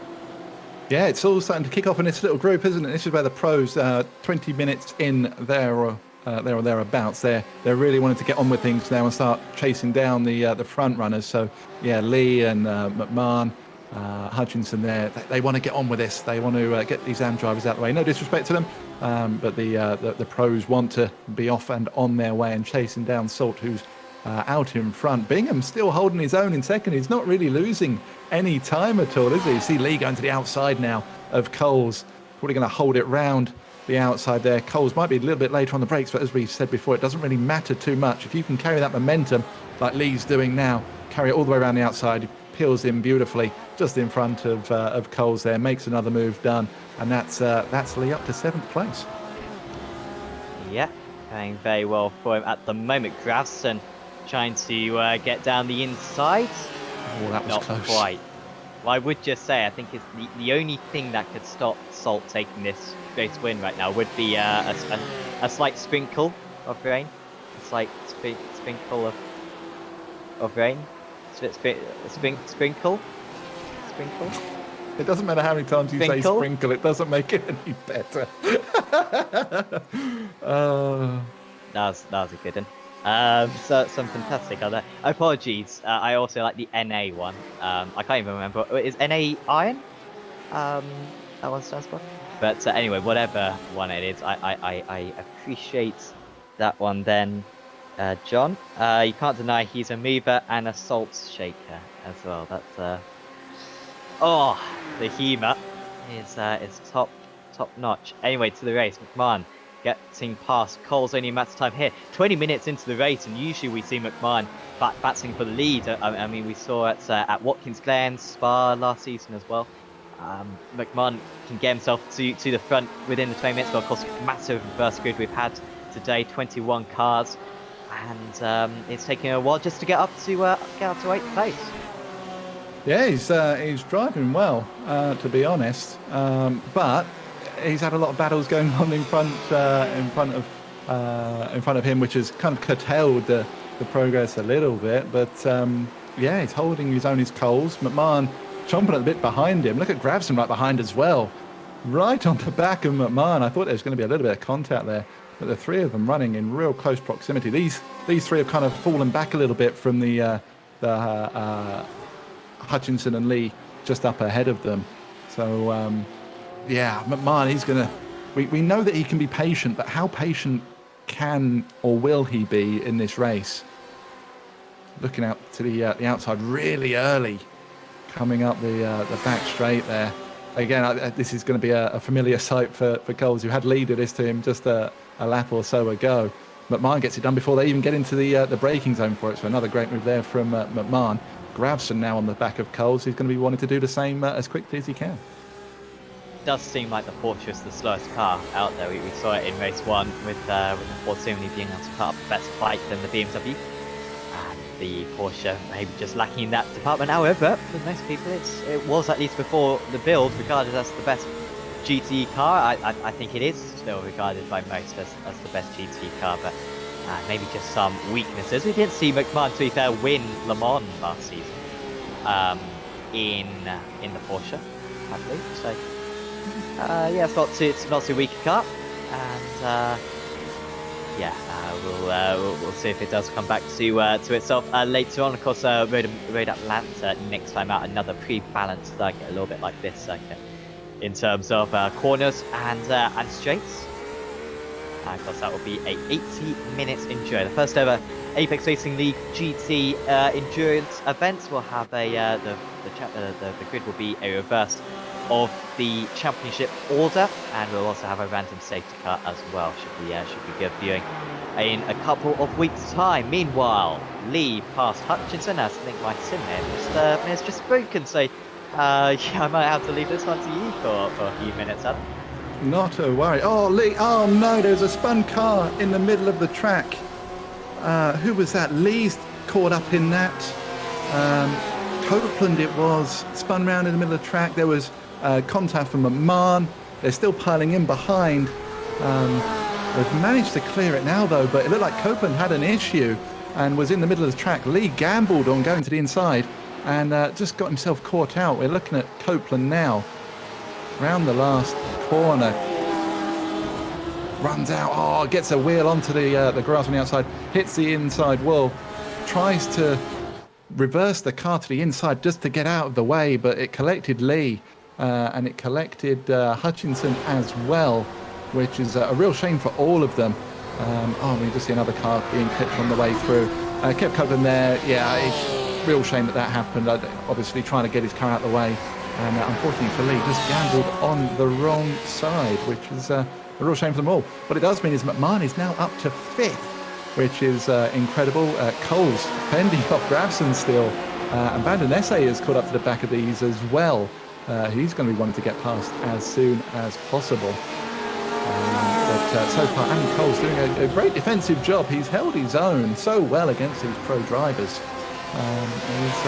Yeah, it's all starting to kick off in this little group, isn't it? This is where the pros, 20 minutes in there or thereabouts, they're really wanting to get on with things now and start chasing down the front runners. So yeah, Lee and McMahon, Hutchinson there, they want to get on with this. They want to get these AM drivers out of the way. No disrespect to them, but the pros want to be off and on their way and chasing down Salt, who's out in front. Bingham still holding his own in second. He's not really losing any time at all, is he? You see Lee going to the outside now of Coles. Probably going to hold it round the outside there. Coles might be a little bit later on the brakes, but as we said before, it doesn't really matter too much. If you can carry that momentum like Lee's doing now, carry it all the way around the outside, he peels in beautifully just in front of Coles there, makes another move done, and that's Lee up to 7th place. Yeah, going very well for him at the moment. Grabson trying to get down the inside. Oh, that was not close. Quite. Well, I would just say, I think it's the only thing that could stop Salt taking this race win right now would be a slight sprinkle of rain. A slight sprinkle of rain. Sprinkle. It doesn't matter how many times you say sprinkle, it doesn't make it any better. That was a good one. So some fantastic other apologies. I also like the NA one. I can't even remember. Is NA iron? That one stands for. But anyway, whatever one it is, I appreciate that one. Then, John, you can't deny he's a mover and a salt shaker as well. That's the humour is top notch. Anyway, to the race, McMahon getting past Coles only a matter of time here. 20 minutes into the race, and usually we see McMahon battling for the lead. I mean, we saw at Watkins Glen, Spa last season as well. McMahon can get himself to the front within the 20 minutes, but of course, massive reverse grid we've had today, 21 cars, and it's taking a while just to get up to 8th place. Yeah, he's driving well, to be honest, but he's had a lot of battles going on in front of him, which has kind of curtailed the progress a little bit. But Yeah, he's holding his own as Coles. McMahon chomping at the bit behind him. Look at Gravson right behind as well. Right on the back of McMahon. I thought there was going to be a little bit of contact there. But the three of them running in real close proximity. These three have kind of fallen back a little bit from the Hutchinson and Lee just up ahead of them. So, yeah, McMahon, he's going to... We know that he can be patient, but how patient can or will he be in this race? Looking out to the outside really early, coming up the back straight there. Again, this is going to be a familiar sight for Coles, who had Lee do this to him just a lap or so ago. McMahon gets it done before they even get into the braking zone for it. So another great move there from McMahon. Gravson now on the back of Coles. He's going to be wanting to do the same as quickly as he can. Does seem like the Porsche is the slowest car out there. We saw it in race 1 with the Ford seemingly being able to put up a better fight than the BMW. And the Porsche maybe just lacking in that department. However, for most people, it was, at least before the build, regarded as the best GT car. I think it is still regarded by most as the best GT car, but maybe just some weaknesses. We didn't see McMahon, to be fair, win Le Mans last season in the Porsche, I believe. So yeah, it's not too weak a car, and yeah, we'll see if it does come back to itself later on. Of course, Road Atlanta next time out, another pre-balanced circuit, a little bit like this circuit in terms of corners and straights. Of course, that will be a 80-minute enduro. The first ever Apex Racing League GT endurance event will have the grid will be a reverse of the championship order, and we'll also have a random safety car as well. Should be good viewing in a couple of weeks' time. Meanwhile, Lee past Hutchinson. I think my sim may has just broken, so yeah, I might have to leave this one to you for a few minutes, Adam. Not a worry. Oh, Lee. Oh, no, there's a spun car in the middle of the track. Who was that? Lee's caught up in that. Copeland it was. Spun round in the middle of the track. There was contact from McMahon. They're still piling in behind. They've managed to clear it now, though, but it looked like Copeland had an issue and was in the middle of the track. Lee gambled on going to the inside and just got himself caught out. We're looking at Copeland now. Round the last corner. Runs out. Oh, gets a wheel onto the grass on the outside. Hits the inside wall. Tries to reverse the car to the inside just to get out of the way, but it collected Lee and it collected Hutchinson as well, which is a real shame for all of them. Oh, we just see another car being clipped on the way through. Kept Copeland there. Yeah, it's a real shame that happened. Obviously trying to get his car out of the way. And unfortunately for Lee, just gambled on the wrong side, which is a real shame for them all. What it does mean is McMahon is now up to 5th, which is incredible. Coles fending off Gravson still. And Van der Nesse is caught up to the back of these as well. He's going to be wanting to get past as soon as possible. But so far, Andy Cole's doing a great defensive job. He's held his own so well against these pro drivers. He's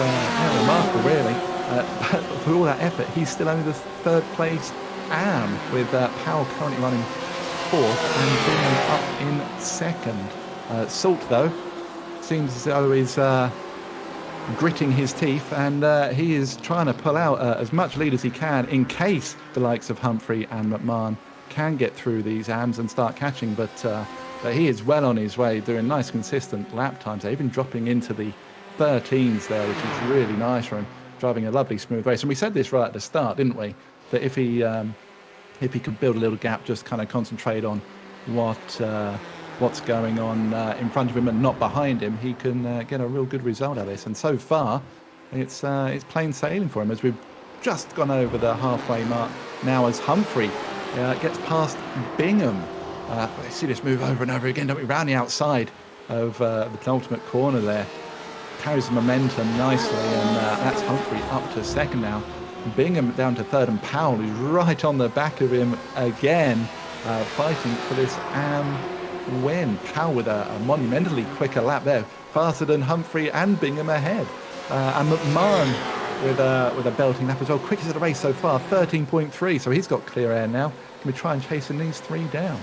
remarkable, really. But for all that effort, he's still only the 3rd place AM, with Powell currently running 4th and Bingham up in 2nd. Salt, though, seems as though he's gritting his teeth, and he is trying to pull out as much lead as he can in case the likes of Humphrey and McMahon can get through these AMs and start catching. But he is well on his way, doing nice consistent lap times, even dropping into the 13s there, which is really nice for him. Driving a lovely smooth race. And we said this right at the start, didn't we? That if he could build a little gap, just kind of concentrate on what's going on in front of him and not behind him, he can get a real good result out of this. And so far, it's plain sailing for him, as we've just gone over the halfway mark now, as Humphrey gets past Bingham. We see this move over and over again, don't we? Round the outside of the penultimate corner there. Carries the momentum nicely, and that's Humphrey up to 2nd now. Bingham down to 3rd, and Powell is right on the back of him again, fighting for this AM win. Powell with a monumentally quicker lap there, faster than Humphrey and Bingham ahead. And McMahon with a belting lap as well, quickest of the race so far, 13.3, so he's got clear air now. Can we try and chasing these 3 down?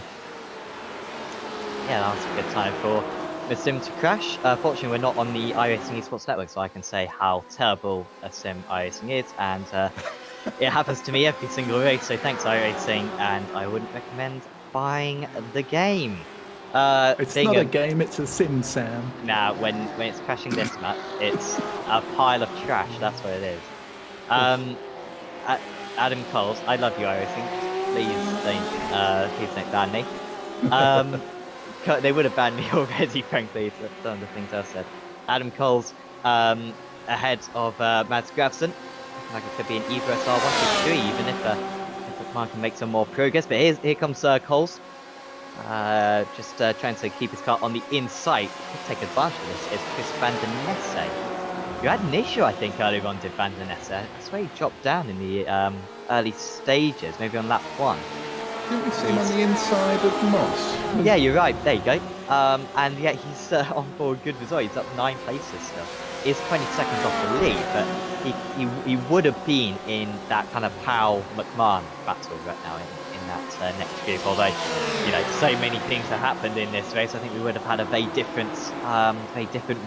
Yeah, that was a good time for a sim to crash. Fortunately, we're not on the iRacing Esports Network, so I can say how terrible a sim iRacing is, and it happens to me every single race. So thanks iRacing, and I wouldn't recommend buying the game. It's not a Bingham. game, it's a sim, Sam. Now, when it's crashing this map, it's a pile of trash. That's what it is. Adam Coles, I love you, iRacing. Please don't ban me. They would have banned me already, frankly, for some of the things I've said. Adam Coles, ahead of Mads Grafson. Looking like it could be an either SR1 2 3, even if McMahon can make some more progress. But here comes Coles. Just trying to keep his car on the inside. Could take advantage of this is Chris Van der Nesse. You had an issue, I think, earlier on, did Van der Nesse. I swear he dropped down in the early stages, maybe on lap 1. Didn't we see him on the inside of Moss? Yeah, you're right. There you go. And yeah, he's on for a good result. He's up 9 places still. He's 20 seconds off the lead, but he would have been in that kind of Powell McMahon battle right now in that next group. Although, you know, so many things have happened in this race, I think we would have had a very different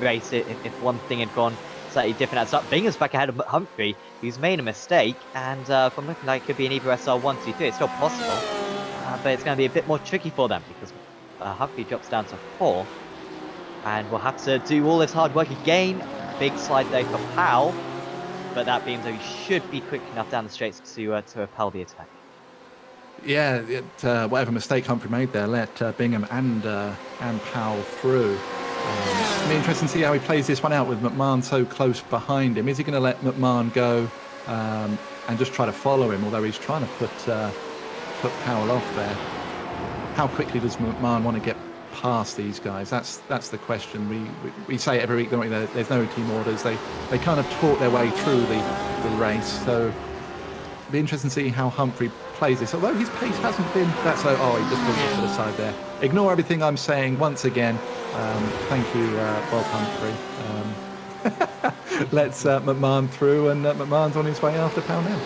race if one thing had gone slightly different. That's up. Bingham's back ahead of Humphrey, who's made a mistake, and from looking like it could be an either SR1, 2, 3. It's still possible. But it's going to be a bit more tricky for them because Humphrey drops down to 4, and we'll have to do all this hard work again. Big slide there for Powell, but that means that he should be quick enough down the straights to repel the attack. Yeah, whatever mistake Humphrey made there let Bingham and Powell through. It'll be interesting to see how he plays this one out with McMahon so close behind him. Is he going to let McMahon go and just try to follow him, although he's trying to put Powell off there? How quickly does McMahon want to get past these guys? That's the question. We say it every week, don't we? There's no team orders. They kind of talk their way through the race. So it'll be interesting to see how Humphrey plays this. Although his pace hasn't been that so. Oh, he just pulled it to the side there. Ignore everything I'm saying once again. Thank you, Bob Humphrey. Let's McMahon through, and McMahon's on his way after Powell now.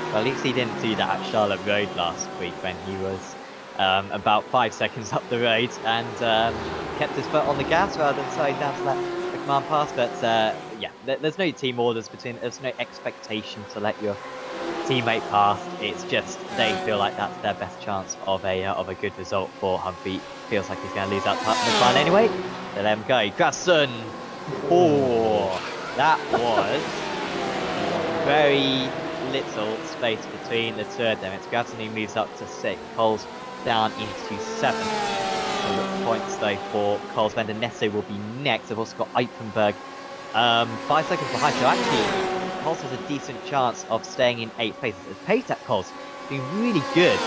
Well, at least he didn't do that at Charlotte Road last week when he was about 5 seconds up the road and kept his foot on the gas rather than slowing down to that McMahon pass. But yeah, there's no team orders there's no expectation to let your teammate pass. It's just they feel like that's their best chance of a good result for Humphrey. Feels like he's going to lose out to McMahon anyway. So let him go. Grafson. Oh, that was very little space between the two of them. It's Grafson who moves up to 6. Coles down into 7. Points though for Coles. Van der Nesse will be next. They've also got Eichenberg 5 seconds behind. So actually, Coles has a decent chance of staying in 8th place. The pace at Coles has been really good.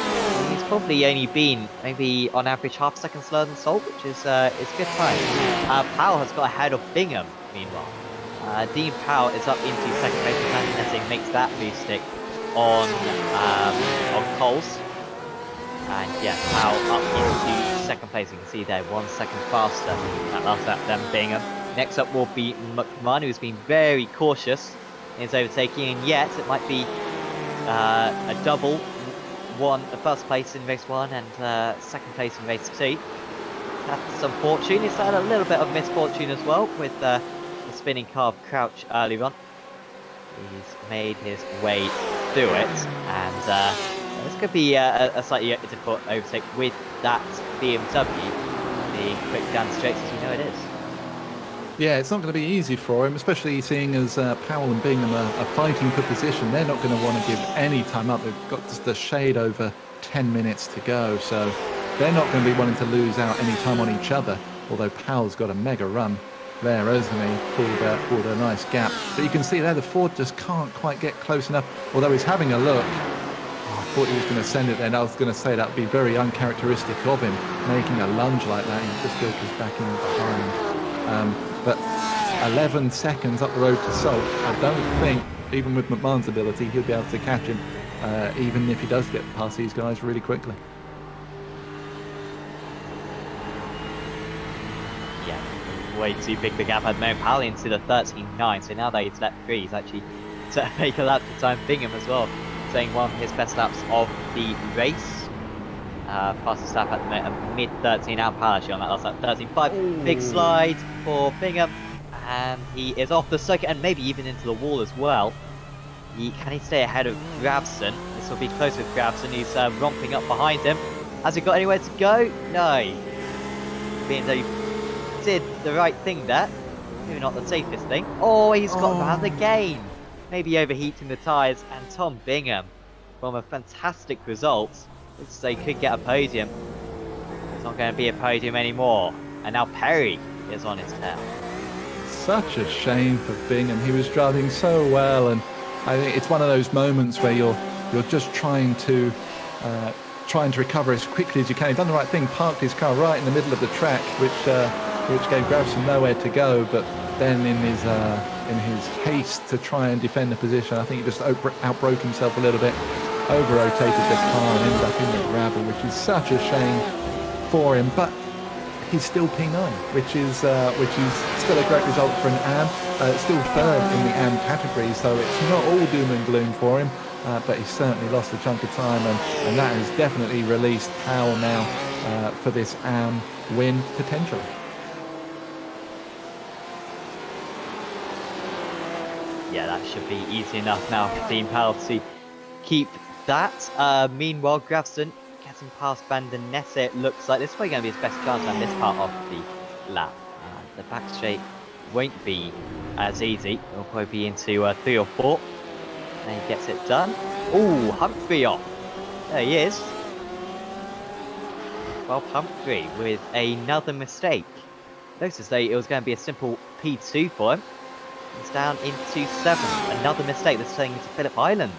He's probably only been maybe on average half a second slower than Salt, which is good time. Powell has got ahead of Bingham meanwhile. Dean Powell is up into 2nd place. Van der Nesse makes that move stick on Coles. And yeah, Powell up into 2nd place. You can see there 1 second faster that last lap than Bingham. Next up will be McMahon, who's been very cautious in his overtaking, and yet it might be a double. The 1st place in race 1 and 2nd place in race 2. That's some fortune. He's had a little bit of misfortune as well with the spinning car of Crouch earlier on. He's made his way through it, and this could be a slightly difficult overtake with that BMW being quick down the straights, as we know it is. Yeah, it's not going to be easy for him, especially seeing as Powell and Bingham are fighting for position. They're not going to want to give any time up. They've got just a shade over 10 minutes to go, so they're not going to be wanting to lose out any time on each other, although Powell's got a mega run there, hasn't he? Pulled a nice gap. But you can see there the Ford just can't quite get close enough, although he's having a look. I thought he was going to send it then. I was going to say that would be very uncharacteristic of him, making a lunge like that. He just filters back in behind. But 11 seconds up the road to Salt. I don't think, even with McMahon's ability, he'll be able to catch him, even if he does get past these guys really quickly. Yeah, way too big the gap at the moment. Powell into the 13.9, so now that he's lap 3, he's actually to make a lap to time Bingham as well, saying one of his best laps of the race. Past the staff at the minute, mid-13 out Powell actually on that last lap. 13.5. Big slide for Bingham. And he is off the circuit and maybe even into the wall as well. Can he stay ahead of Gravson? This will be close with Gravson. He's romping up behind him. Has he got anywhere to go? No. Being though he did the right thing there. Maybe not the safest thing. Oh, he's got around again. Maybe overheating the tyres. And Tom Bingham, from a fantastic result, looks like he could get a podium. It's not going to be a podium anymore. And now Perry is on his tail. Such a shame for Bingham. He was driving so well, and I think it's one of those moments where you're just trying to recover as quickly as you can. He's done the right thing, parked his car right in the middle of the track, which gave Gravson nowhere to go. But then in his haste to try and defend the position, I think he just outbroke himself a little bit, over-rotated the car and ended up in the gravel, which is such a shame for him. But he's still P9, which is still a great result for an AM. Still third in the AM category, so it's not all doom and gloom for him. But he's certainly lost a chunk of time, and that has definitely released Powell now for this AM win potential. Yeah, that should be easy enough now for Dean Powell to keep that. Meanwhile, Gravson getting past Vandenesse, it looks like this is probably going to be his best chance on this part of the lap. The back straight won't be as easy. It'll probably be into 3 or 4. And he gets it done. Oh, Humphrey off. There he is. Well, Humphrey with another mistake. Looks as though it was going to be a simple P2 for him. He's down into 7th. Another mistake that's turning into Phillip Island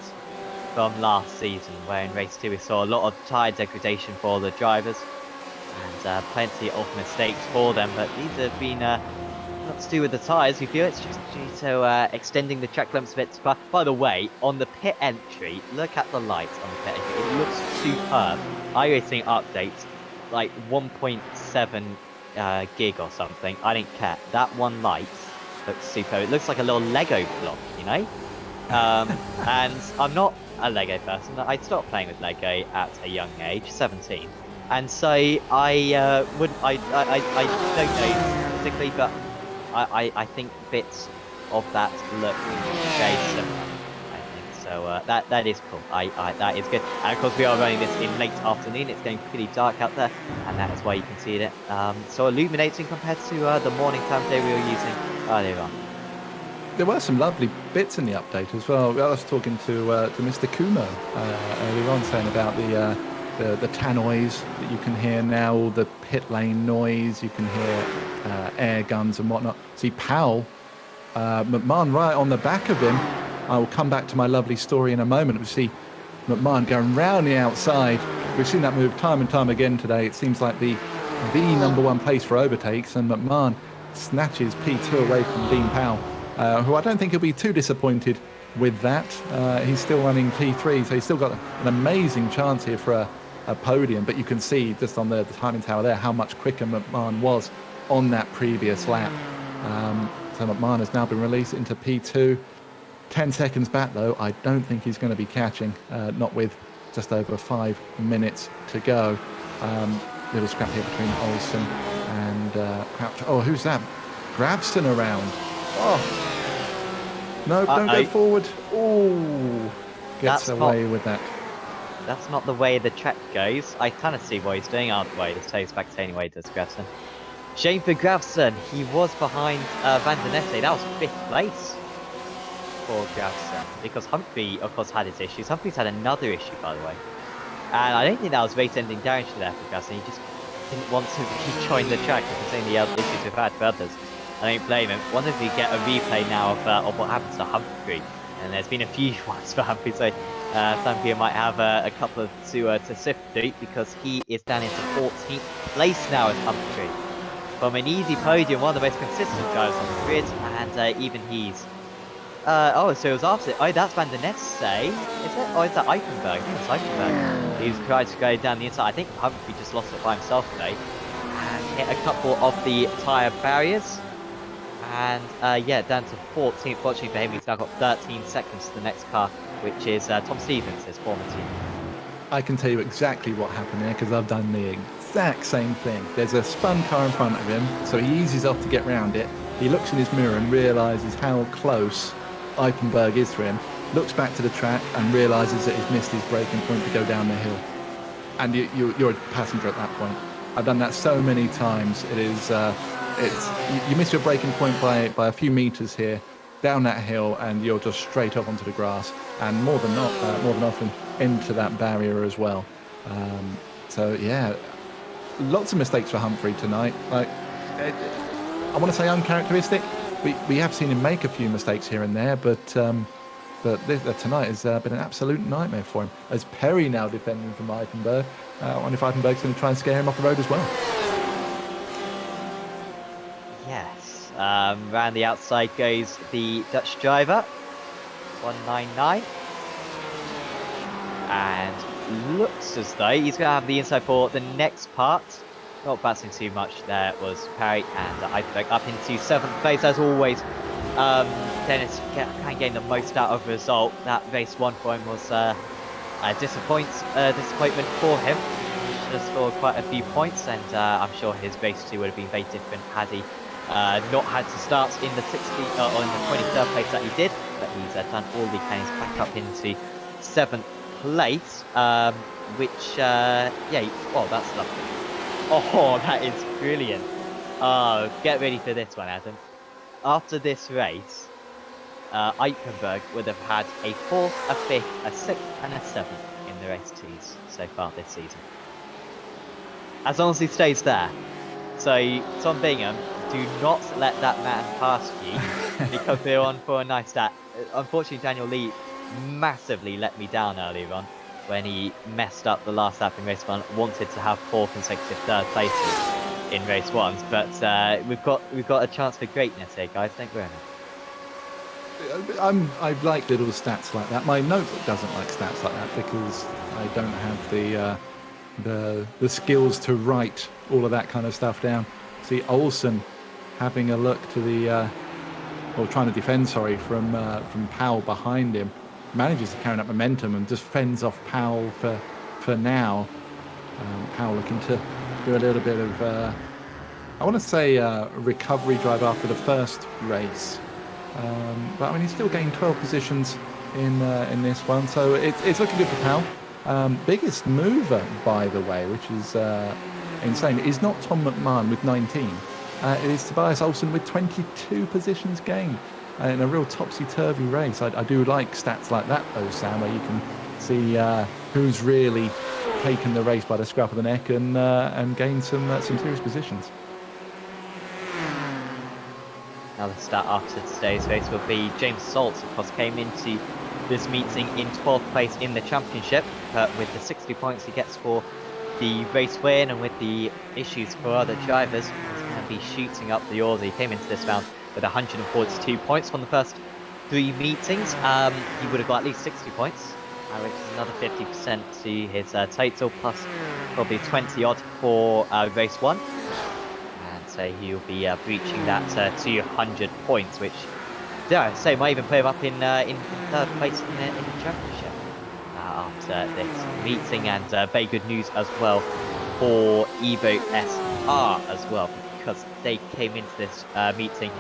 from last season, where in race 2 we saw a lot of tyre degradation for the drivers and plenty of mistakes for them. But these have been not to do with the tyres, we feel it's just due to extending the track limits a bit. By the way, on the pit entry, look at the lights on the pit entry. It looks superb. iRacing updates like 1.7 gig or something. I didn't care. That one light looks superb. It looks like a little Lego block, you know? And I'm not a Lego person. I stopped playing with Lego at a young age, 17. And so I don't know particularly, but I think bits of that look very similar. I think so. That is cool. That is good. And of course, we are running this in late afternoon. It's getting pretty dark out there, and that is why you can see it. So illuminating compared to the morning time day we were using earlier on. There were some lovely bits in the update as well. I was talking to Mr. Kumo earlier on, saying about the tannoys that you can hear now, all the pit lane noise, you can hear air guns and whatnot. See Powell, McMahon right on the back of him. I will come back to my lovely story in a moment. We see McMahon going round the outside. We've seen that move time and time again today. It seems like the number one place for overtakes, and McMahon snatches P2 away from Dean Powell, who I don't think he'll be too disappointed with that. He's still running P3, so he's still got an amazing chance here for a podium. But you can see just on the timing tower there how much quicker McMahon was on that previous lap. So McMahon has now been released into P2. 10 seconds back though, I don't think he's going to be catching, not with just over 5 minutes to go. Little scrap here between Olsen and Crouch. Oh, who's that? Gravson around. Oh, no, don't go forward. Oh, gets away with that. That's not the way the track goes. I kind of see what he's doing. Either way, the tail's back the way does Gravson. Shame for Gravson. He was behind Vandenesse. That was 5th place for Gravson, because Humphrey, of course, had his issues. Humphrey's had another issue, by the way. And I don't think that was race-ending damage there for Gravson. He just didn't want to rejoin the track, considering the other issues we've had for others. I don't blame him. Wonder if we get a replay now of what happens to Humphrey. And there's been a few ones for Humphrey, so Humphrey might have a couple to sift through, because he is down into 14th place now as Humphrey. From an easy podium, one of the most consistent drivers on the grid, and even he's... so it was after... Oh, that's Vandenesse, is it? Or is that Eichenberg? I think it's Eichenberg. He's tried to go down the inside. I think Humphrey just lost it by himself today. And hit a couple of the tyre barriers. And yeah, down to 14th. Fortunately for him, he's now got 13 seconds to the next car, which is Tom Stevens, his former team. I can tell you exactly what happened there because I've done the exact same thing. There's a spun car in front of him, so he eases off to get round it. He looks in his mirror and realises how close Eichenberg is to him, looks back to the track and realises that he's missed his braking point to go down the hill. And you're a passenger at that point. I've done that so many times. You miss your braking point by a few meters here, down that hill, and you're just straight off onto the grass, and more than often into that barrier as well. So yeah, lots of mistakes for Humphrey tonight. Like, I want to say uncharacteristic. We have seen him make a few mistakes here and there, but tonight has been an absolute nightmare for him. As Perry now defending from Eichenberg, I wonder if Eichenberg's going to try and scare him off the road as well. Yes, round the outside goes the Dutch driver, 199, and looks as though he's going to have the inside for the next part. Not bouncing too much. There was Perry and Eichenberg up into 7th place as always. Dennis can gain the most out of the result. That race 1 for him was a disappointment for him. He should have scored quite a few points, and I'm sure his race 2 would have been very different had he not had to start in the 60th or in the 23rd place that he did. But he's done all he can. He's back up into 7th place, well, that's lovely. Oh, that is brilliant. Oh, get ready for this one, Adam. After this race, Eichenberg would have had a 4th, a 5th, a 6th, and a 7th in the race 2s so far this season. As long as he stays there. So, Tom Bingham, do not let that man pass you because they're on for a nice stat. Unfortunately, Daniel Lee massively let me down earlier on when he messed up the last lap in race 1. Wanted to have 4 consecutive 3rd places in race 1s, but we've got a chance for greatness here, guys. Don't worry. I like little stats like that. My notebook doesn't like stats like that because I don't have the skills to write all of that kind of stuff down. See Olsen having a look to trying to defend, from Powell behind him, manages to carry that momentum and just fends off Powell for now. Powell looking to do a little bit of I want to say recovery drive after the first race, but I mean he's still gained 12 positions in this one, so it's looking good for Powell. Biggest mover, by the way, which is insane, is not Tom McMahon with 19. It is Tobias Olsen with 22 positions gained in a real topsy-turvy race. I do like stats like that, though, Sam, where you can see who's really taken the race by the scruff of the neck and gained some serious positions. Another stat after today's race will be James Salt, of course, came into this meeting in 12th place in the championship, but with the 60 points he gets for the race win and with the issues for other drivers, he's going to be shooting up the order. He came into this round with 142 points from the first 3 meetings. He would have got at least 60 points, which is another 50% to his total, plus probably 20 odd for race 1. So he'll be breaching that 200 points, which, dare I say, might even put him up in 3rd place in the championship after this meeting. And very good news as well for Evo SR as well, because they came into this meeting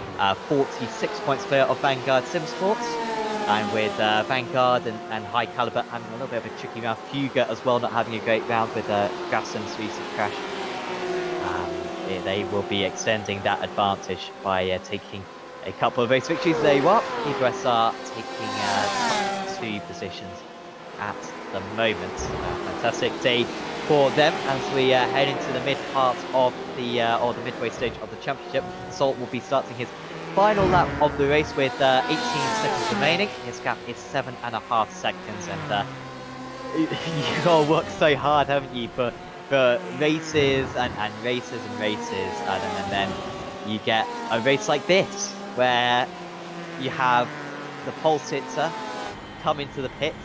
46 points clear of Vanguard Simsports, and with Vanguard and High Caliber having a little bit of a tricky round, Fuga as well not having a great round with Grafson's recent crash. They will be extending that advantage by taking a couple of race victories. There you are. Evo SR taking top 2 positions at the moment. Fantastic day for them as we head into the mid part of the midway stage of the championship. Salt will be starting his final lap of the race with 18 seconds remaining. His gap is 7.5 seconds, and you've got to work so hard, haven't you, for races and races and races, Adam, and then you get a race like this where you have the pole sitter come into the pits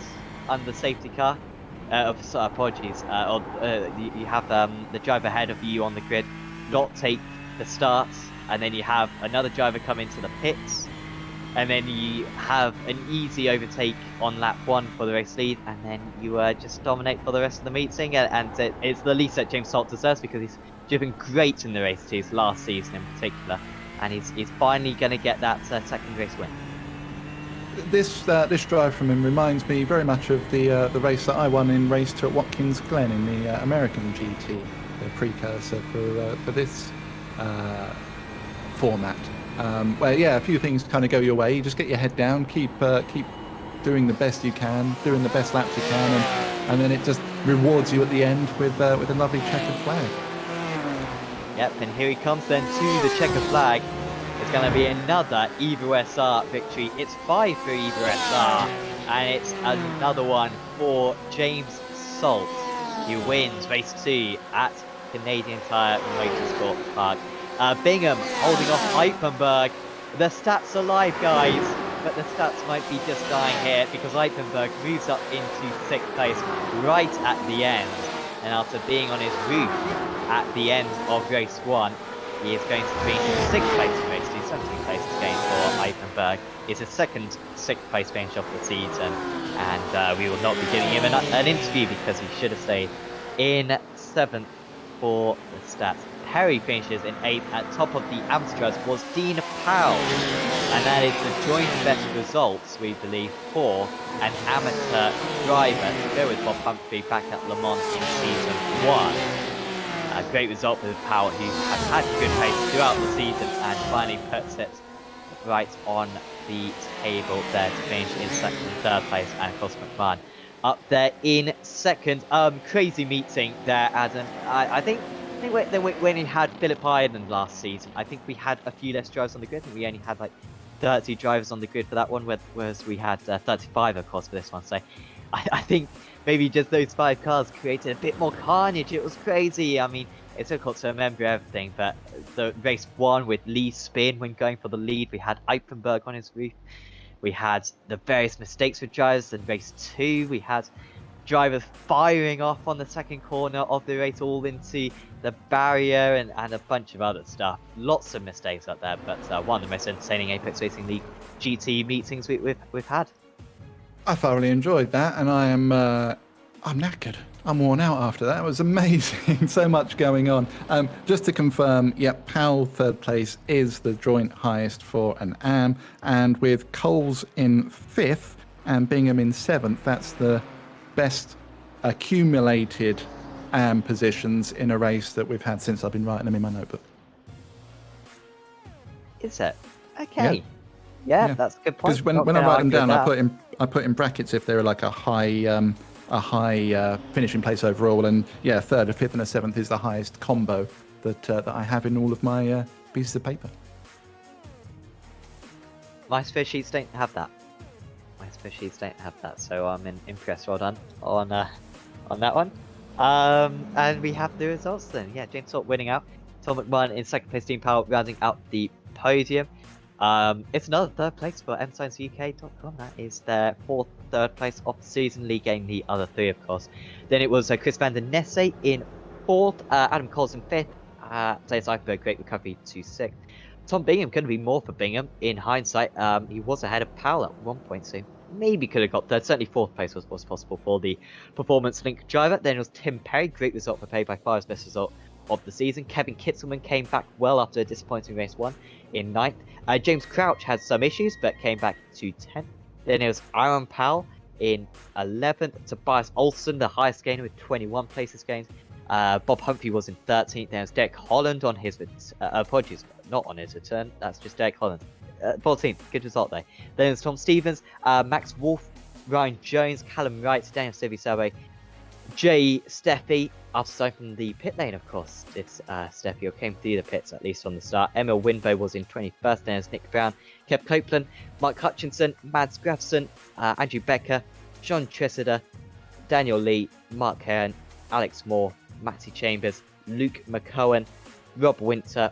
under safety car. Apologies. You have the driver ahead of you on the grid not take the starts, and then you have another driver come into the pits and then you have an easy overtake on lap 1 for the race lead, and then you just dominate for the rest of the meeting, and it's the least that James Salt deserves because he's driven great in the race too, last season in particular, and he's finally going to get that second race win. This drive from him reminds me very much of the race that I won in race 2 at Watkins Glen in the American GT, the precursor for this format. Where a few things kind of go your way. You just get your head down, keep doing the best you can, doing the best laps you can, and then it just rewards you at the end with a lovely checkered flag. Yep, and here he comes then to the checkered flag. It's going to be another Evo SR victory. It's 5 for Evo SR, and it's another one for James Salt, who wins race 2 at Canadian Tire Motorsport Park. Bingham holding off Eichenberg. The stats are live, guys, but the stats might be just dying here because Eichenberg moves up into 6th place right at the end. And after being on his roof at the end of race 1, he is going to be in 6th place in race 2, 17th place again for Eichenberg. It's his second 6th place finish of the season, and we will not be giving him an interview because he should have stayed in 7th for the stats. Perry finishes in 8th. At top of the Amsterdam was Dean Powell, and that is the joint best results, we believe, for an amateur driver to go with Bob Humphrey back at Le Mans in season 1. A great result for Powell, who has had good pace throughout the season and finally puts it right on the table there to finish in 2nd and 3rd place, and of course McMahon up there in 2nd. Crazy meeting there, Adam. I think when he had Phillip Island last season, I think we had a few less drivers on the grid. We only had like 30 drivers on the grid for that one, whereas we had 35 of course for this one. So I think maybe just those 5 cars created a bit more carnage. It was crazy. I mean, it's difficult to remember everything, but the race 1 with Lee spin when going for the lead, we had Eichenberg on his roof. We had the various mistakes with drivers. In race 2, we had drivers firing off on the second corner of the race all into the barrier and a bunch of other stuff. Lots of mistakes up there, but one of the most entertaining Apex Racing League GT meetings we've had. I thoroughly enjoyed that, and I'm knackered. I'm worn out after that. It was amazing. So much going on. Just to confirm, Powell 3rd place is the joint highest for an AM, and with Coles in 5th and Bingham in 7th, that's the best accumulated AM positions in a race that we've had since I've been writing them in my notebook. Is it? Okay. Yeah, that's a good point. Because when I write them down, I put in brackets if they're like a high finishing place overall, and 3rd, a 5th, and a 7th is the highest combo that I have in all of my pieces of paper. My spare sheets don't have that. So I'm impressed. Well done on that one. And we have the results then. James Salt winning out. Tom McMahon in 2nd place. Dean Powell rounding out the podium. It's another 3rd place for mscienceuk.com. That is their 4th 3rd place of the season. Lee gained the other 3, of course. Then it was Chris van der Nesse in 4th. Adam Coles in 5th. Dave Eichenberg, great recovery to 6th. Tom Bingham couldn't be more for Bingham in hindsight. He was ahead of Powell at one point, so maybe could have got 3rd. Certainly 4th place was possible for the Performance Link driver. Then it was Tim Perry, great result for Perry, by far his best result of the season. Kevin Kitzelman came back well after a disappointing race 1 in 9th. James Crouch had some issues but came back to 10th. Then it was Aaron Powell in 11th. Tobias Olsen, the highest gainer with 21 places gained. Bob Humphrey was in 13th. There was Derek Holland on his apologies, not on his return. That's just Derek Holland. 14th, good result there. Then there's Tom Stevens, Max Wolf, Ryan Jones, Callum Wright, Daniel Stevie, Jay Steffi, after starting from the pit lane, of course. It's Steffi who came through the pits, at least on the start. Emil Winbo was in 21st. Then there's Nick Brown, Kev Copeland, Mark Hutchinson, Mads Grafson, Andrew Becker, John Tressida, Daniel Lee, Mark Hearn, Alex Moore, Matty Chambers, Luke McCowan, Rob Winter,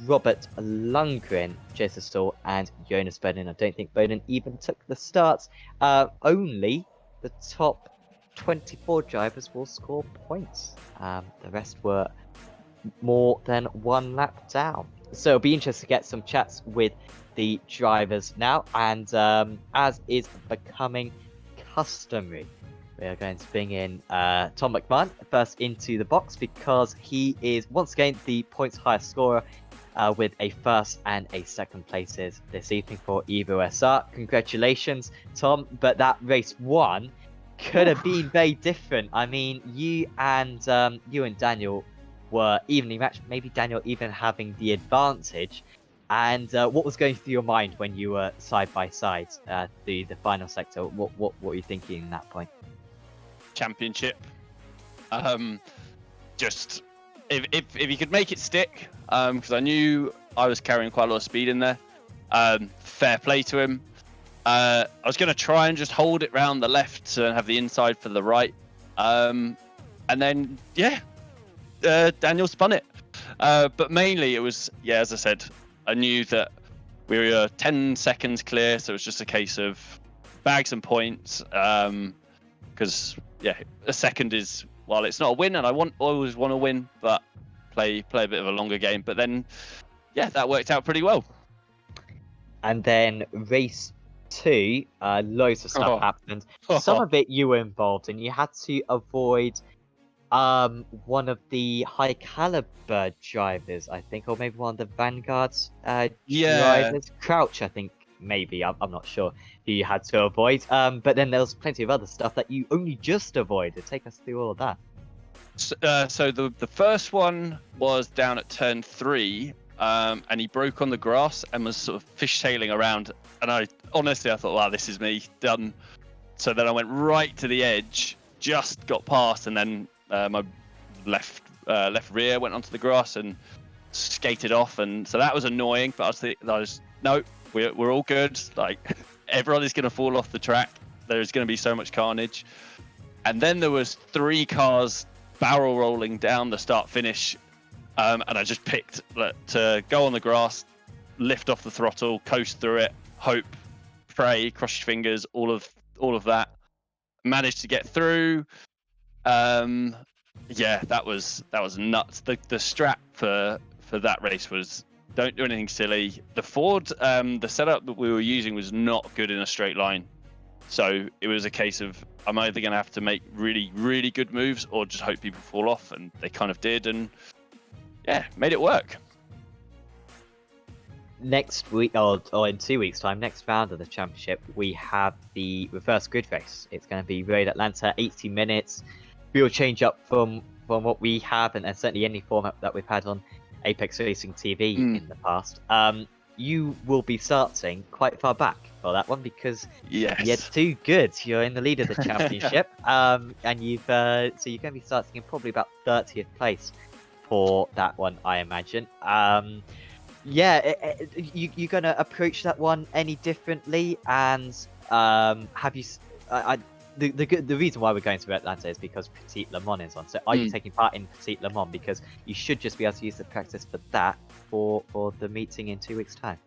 Robert Lundgren, Jason Stahl, and Jonas Bowden. I don't think Bowden even took the starts. Only the top 24 drivers will score points. The rest were more than 1 lap down. So it'll be interesting to get some chats with the drivers now, and as is becoming customary, we are going to bring in Tom McMahon first into the box because he is once again the points highest scorer with a first and a second places this evening for Evo SR. Congratulations, Tom, but that race one could have been very different. I mean, you and Daniel were evenly matched, maybe Daniel even having the advantage. And what was going through your mind when you were side by side the final sector? What were you thinking in that point? Championship. Just if you could make it stick, because I knew I was carrying quite a lot of speed in there. Fair play to him. I was going to try and just hold it round the left and have the inside for the right. And then, Daniel spun it. But mainly it was, as I said, I knew that we were 10 seconds clear. So it was just a case of bags and points. Because, a second is, well, it's not a win and I always want to win, but play a bit of a longer game. But then, that worked out pretty well. And then race 2, loads of stuff happened. Some of it you were involved in. You had to avoid one of the high caliber drivers, I think, or maybe one of the Vanguard's drivers. Crouch, I think, maybe. I'm not sure who you had to avoid. But then there was plenty of other stuff that you only just avoided. Take us through all of that. So the first one was down at turn 3. And he broke on the grass and was sort of fishtailing around. And I thought, wow, this is me, done. So then I went right to the edge, just got past, and then my left rear went onto the grass and skated off. And so that was annoying. But no, we're all good. Like, everyone is going to fall off the track. There's going to be so much carnage. And then there was 3 cars barrel rolling down the start finish. And I just picked to go on the grass, lift off the throttle, coast through it, hope, pray, cross your fingers, all of that. Managed to get through. That was nuts. The strat for that race was don't do anything silly. The Ford, the setup that we were using was not good in a straight line. So it was a case of I'm either going to have to make really, really good moves or just hope people fall off, and they kind of did. And made it work. Next week, or in 2 weeks' time, next round of the championship, we have the reverse grid race. It's going to be Road Atlanta, 80 minutes. We'll change up from what we have, and certainly any format that we've had on Apex Racing TV in the past. You will be starting quite far back for that one because you're too good. You're in the lead of the championship, and you're going to be starting in probably about 30th place for that one, I imagine. You gonna approach that one any differently? And have you? The reason why we're going to Atlanta is because Petit Le Mans is on. So are you taking part in Petit Le Mans? Because you should just be able to use the practice for that for the meeting in 2 weeks' time.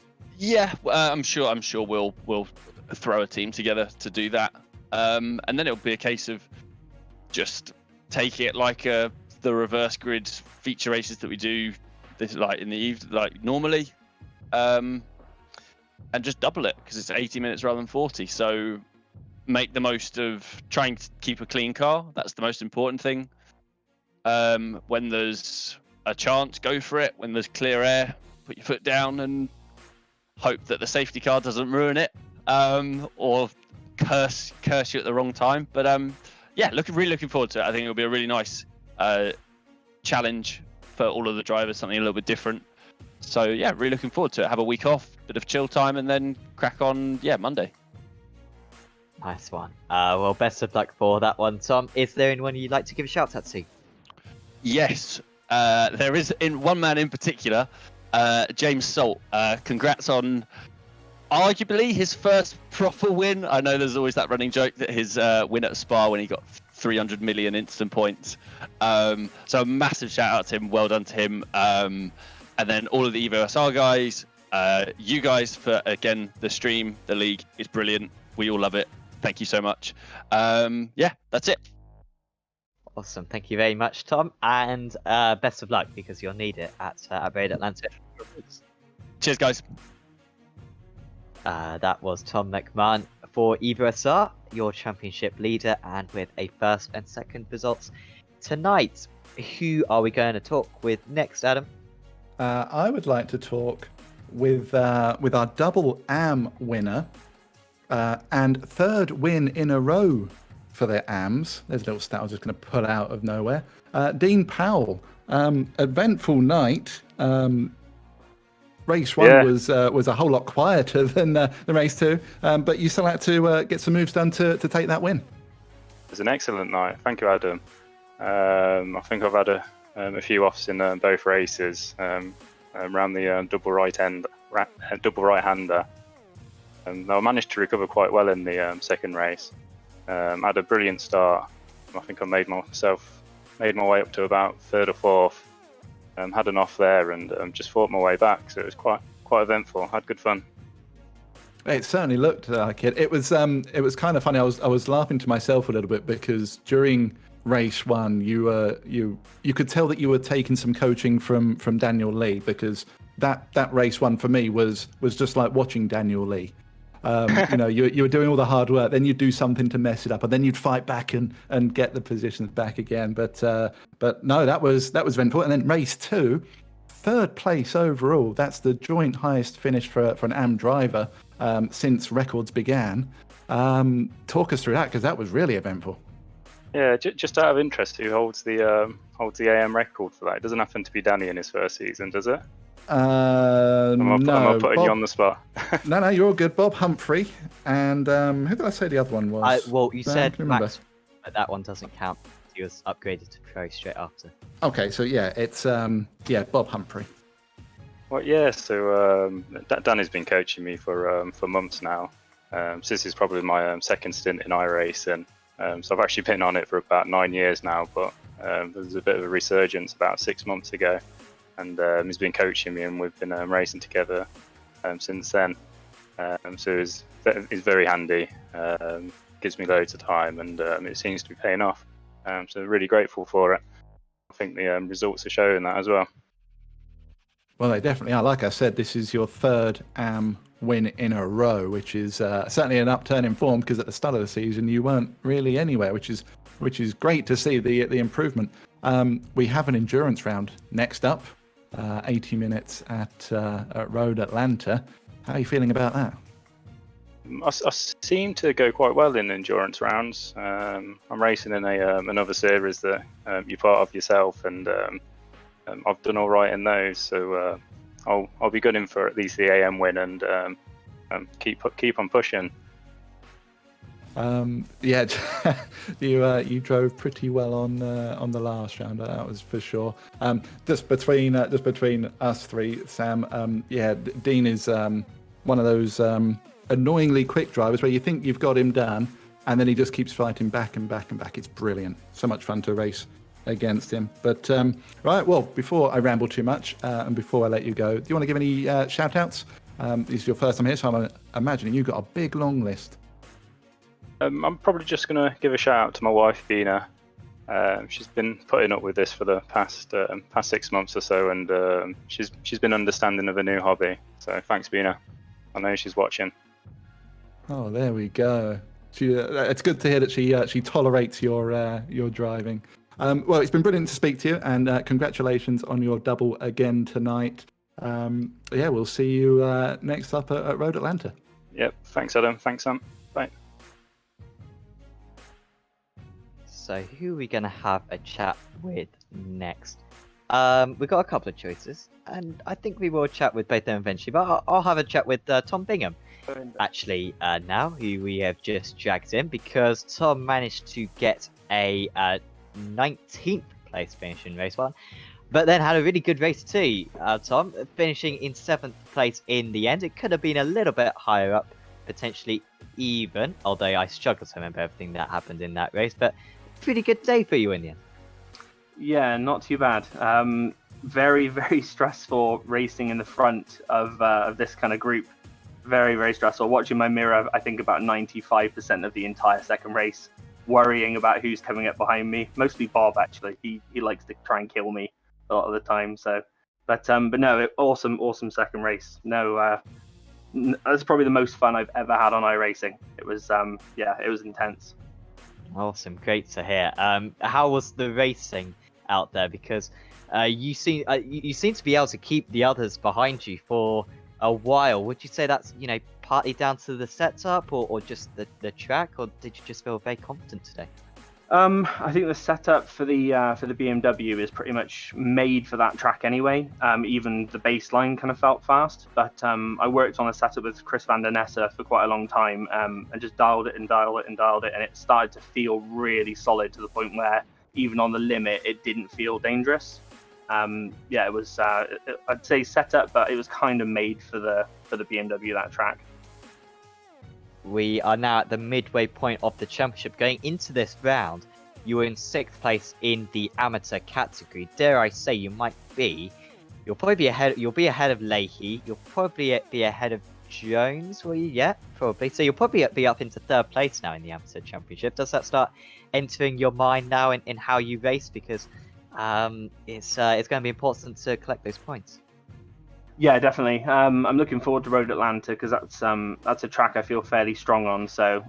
I'm sure we'll throw a team together to do that. And then it'll be a case of just take it like the reverse grid feature races that we do this like in the evening, like normally, and just double it because it's 80 minutes rather than 40. So make the most of trying to keep a clean car. That's the most important thing. When there's a chance, go for it. When there's clear air, put your foot down and hope that the safety car doesn't ruin it, or curse you at the wrong time. But really looking forward to it. I think it'll be a really nice challenge for all of the drivers, something a little bit different. So really looking forward to it. Have a week off, bit of chill time, and then crack on Monday. Nice one. Well, best of luck for that one, Tom. Is there anyone you'd like to give a shout out to? Yes, there is one man in particular, James Salt. Congrats on arguably his first proper win. I know there's always that running joke that his win at Spa when he got 300 million instant points. So a massive shout out to him. Well done to him. And then all of the Evo SR guys, you guys for, again, the stream, the league is brilliant. We all love it. Thank you so much. That's it. Awesome. Thank you very much, Tom. And best of luck because you'll need it at Road Atlanta. Cheers, guys. That was Tom McMahon for EVSR, your championship leader, and with a first and second results tonight. Who are we going to talk with next, Adam? I would like to talk with our double AM winner and third win in a row for the AMs. There's a little stat I was just going to pull out of nowhere. Dean Powell, eventful night. Race 1 was a whole lot quieter than the race 2, but you still had to get some moves done to take that win. It was an excellent night. Thank you, Adam. I think I've had a few offs in both races around the double right-hander. I managed to recover quite well in the second race. Had a brilliant start. I think I made my way up to about third or fourth. Had an off there and just fought my way back. So it was quite eventful. Had good fun. It certainly looked like it. It was kind of funny. I was laughing to myself a little bit because during race 1, you could tell that you were taking some coaching from Daniel Lee, because that race 1 for me was just like watching Daniel Lee. You were doing all the hard work, then you'd do something to mess it up, and then you'd fight back and get the positions back again. But no, that was eventful. And then race 2, third place overall. That's the joint highest finish for an AM driver since records began. Talk us through that, because that was really eventful. Yeah, just out of interest, who holds the AM record for that? It doesn't happen to be Danny in his first season, does it? Am I putting you on the spot? No, you're all good. Bob Humphrey. And who did I say the other one was? You said Max, but that one doesn't count. He was upgraded to pro straight after. Okay, so yeah, it's Bob Humphrey. Well, yeah. So Danny's been coaching me for months now. So this is probably my second stint in iRacing. So I've actually been on it for about 9 years now, but there was a bit of a resurgence about 6 months ago, and he's been coaching me, and we've been racing together since then. So he's very handy, gives me loads of time, and it seems to be paying off. So really grateful for it. I think the results are showing that as well. Well, they definitely are. Like I said, this is your third AM win in a row, which is certainly an upturn in form, because at the start of the season you weren't really anywhere, which is great to see the improvement. We have an endurance round next up, 80 minutes at Road Atlanta. How are you feeling about that? I seem to go quite well in endurance rounds. I'm racing in another series that you're part of yourself, and I've done all right in those. So I'll be good in for at least the AM win, and keep on pushing. Yeah, you drove pretty well on the last round. That was for sure. Just between us three, Sam. Dean is one of those annoyingly quick drivers where you think you've got him done, and then he just keeps fighting back and back and back. It's brilliant. So much fun to race against him. But right, well, before I ramble too much and before I let you go, do you want to give any shout outs? This is your first time here, so I'm imagining you've got a big long list. I'm probably just going to give a shout out to my wife, Bina. She's been putting up with this for the past 6 months or so, and she's been understanding of a new hobby. So thanks, Bina. I know she's watching. Oh, there we go. It's good to hear that she tolerates your driving. Well, it's been brilliant to speak to you, and congratulations on your double again tonight. We'll see you next up at Road Atlanta. Yep. Thanks, Adam. Thanks, Sam. Bye. So who are we going to have a chat with next? We've got a couple of choices, and I think we will chat with both of them eventually, but I'll have a chat with Tom Bingham, actually, now, who we have just dragged in, because Tom managed to get a 19th place finish in race 1, but then had a really good race 2, Tom, finishing in 7th place in the end. It could have been a little bit higher up, potentially even, although I struggle to remember everything that happened in that race, but pretty good day for you in the end. Yeah, not too bad. Very, very stressful racing in the front of this kind of group. Very, very stressful. Watching my mirror, I think about 95% of the entire second race, worrying about who's coming up behind me. Mostly Bob, actually. He likes to try and kill me a lot of the time. So But no, awesome second race. No, that's probably the most fun I've ever had on iRacing. It was it was intense. Awesome, great to hear. How was the racing out there? Because you seem to be able to keep the others behind you for a while. Would you say that's partly down to the setup or just the track, or did you just feel very confident today? I think the setup for the BMW is pretty much made for that track anyway. Even the baseline kind of felt fast, but I worked on a setup with Chris van der Nessa for quite a long time, and just dialed it, and it started to feel really solid to the point where even on the limit, it didn't feel dangerous. It was I'd say setup, but it was kind of made for the BMW, that track. We are now at the midway point of the championship. Going into this round, you were in 6th place in the amateur category. Dare I say, you'll probably be ahead. You'll be ahead of Leahy. You'll probably be ahead of Jones. Will you? Yeah, probably. So you'll probably be up into 3rd place now in the amateur championship. Does that start entering your mind now in how you race? Because it's going to be important to collect those points. Yeah, definitely. I'm looking forward to Road Atlanta because that's a track I feel fairly strong on. So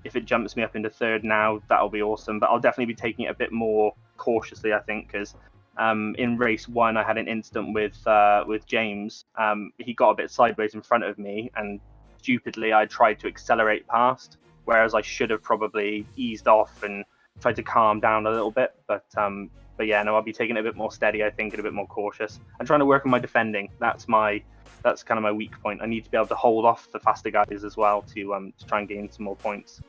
if it jumps me up into 3rd now, that'll be awesome. But I'll definitely be taking it a bit more cautiously, I think, because in race 1 I had an incident with James. He got a bit sideways in front of me, and stupidly I tried to accelerate past, whereas I should have probably eased off and tried to calm down a little bit. But yeah, no, I'll be taking it a bit more steady, I think, and a bit more cautious. I'm trying to work on my defending. That's kind of my weak point. I need to be able to hold off the faster guys as well to try and gain some more points.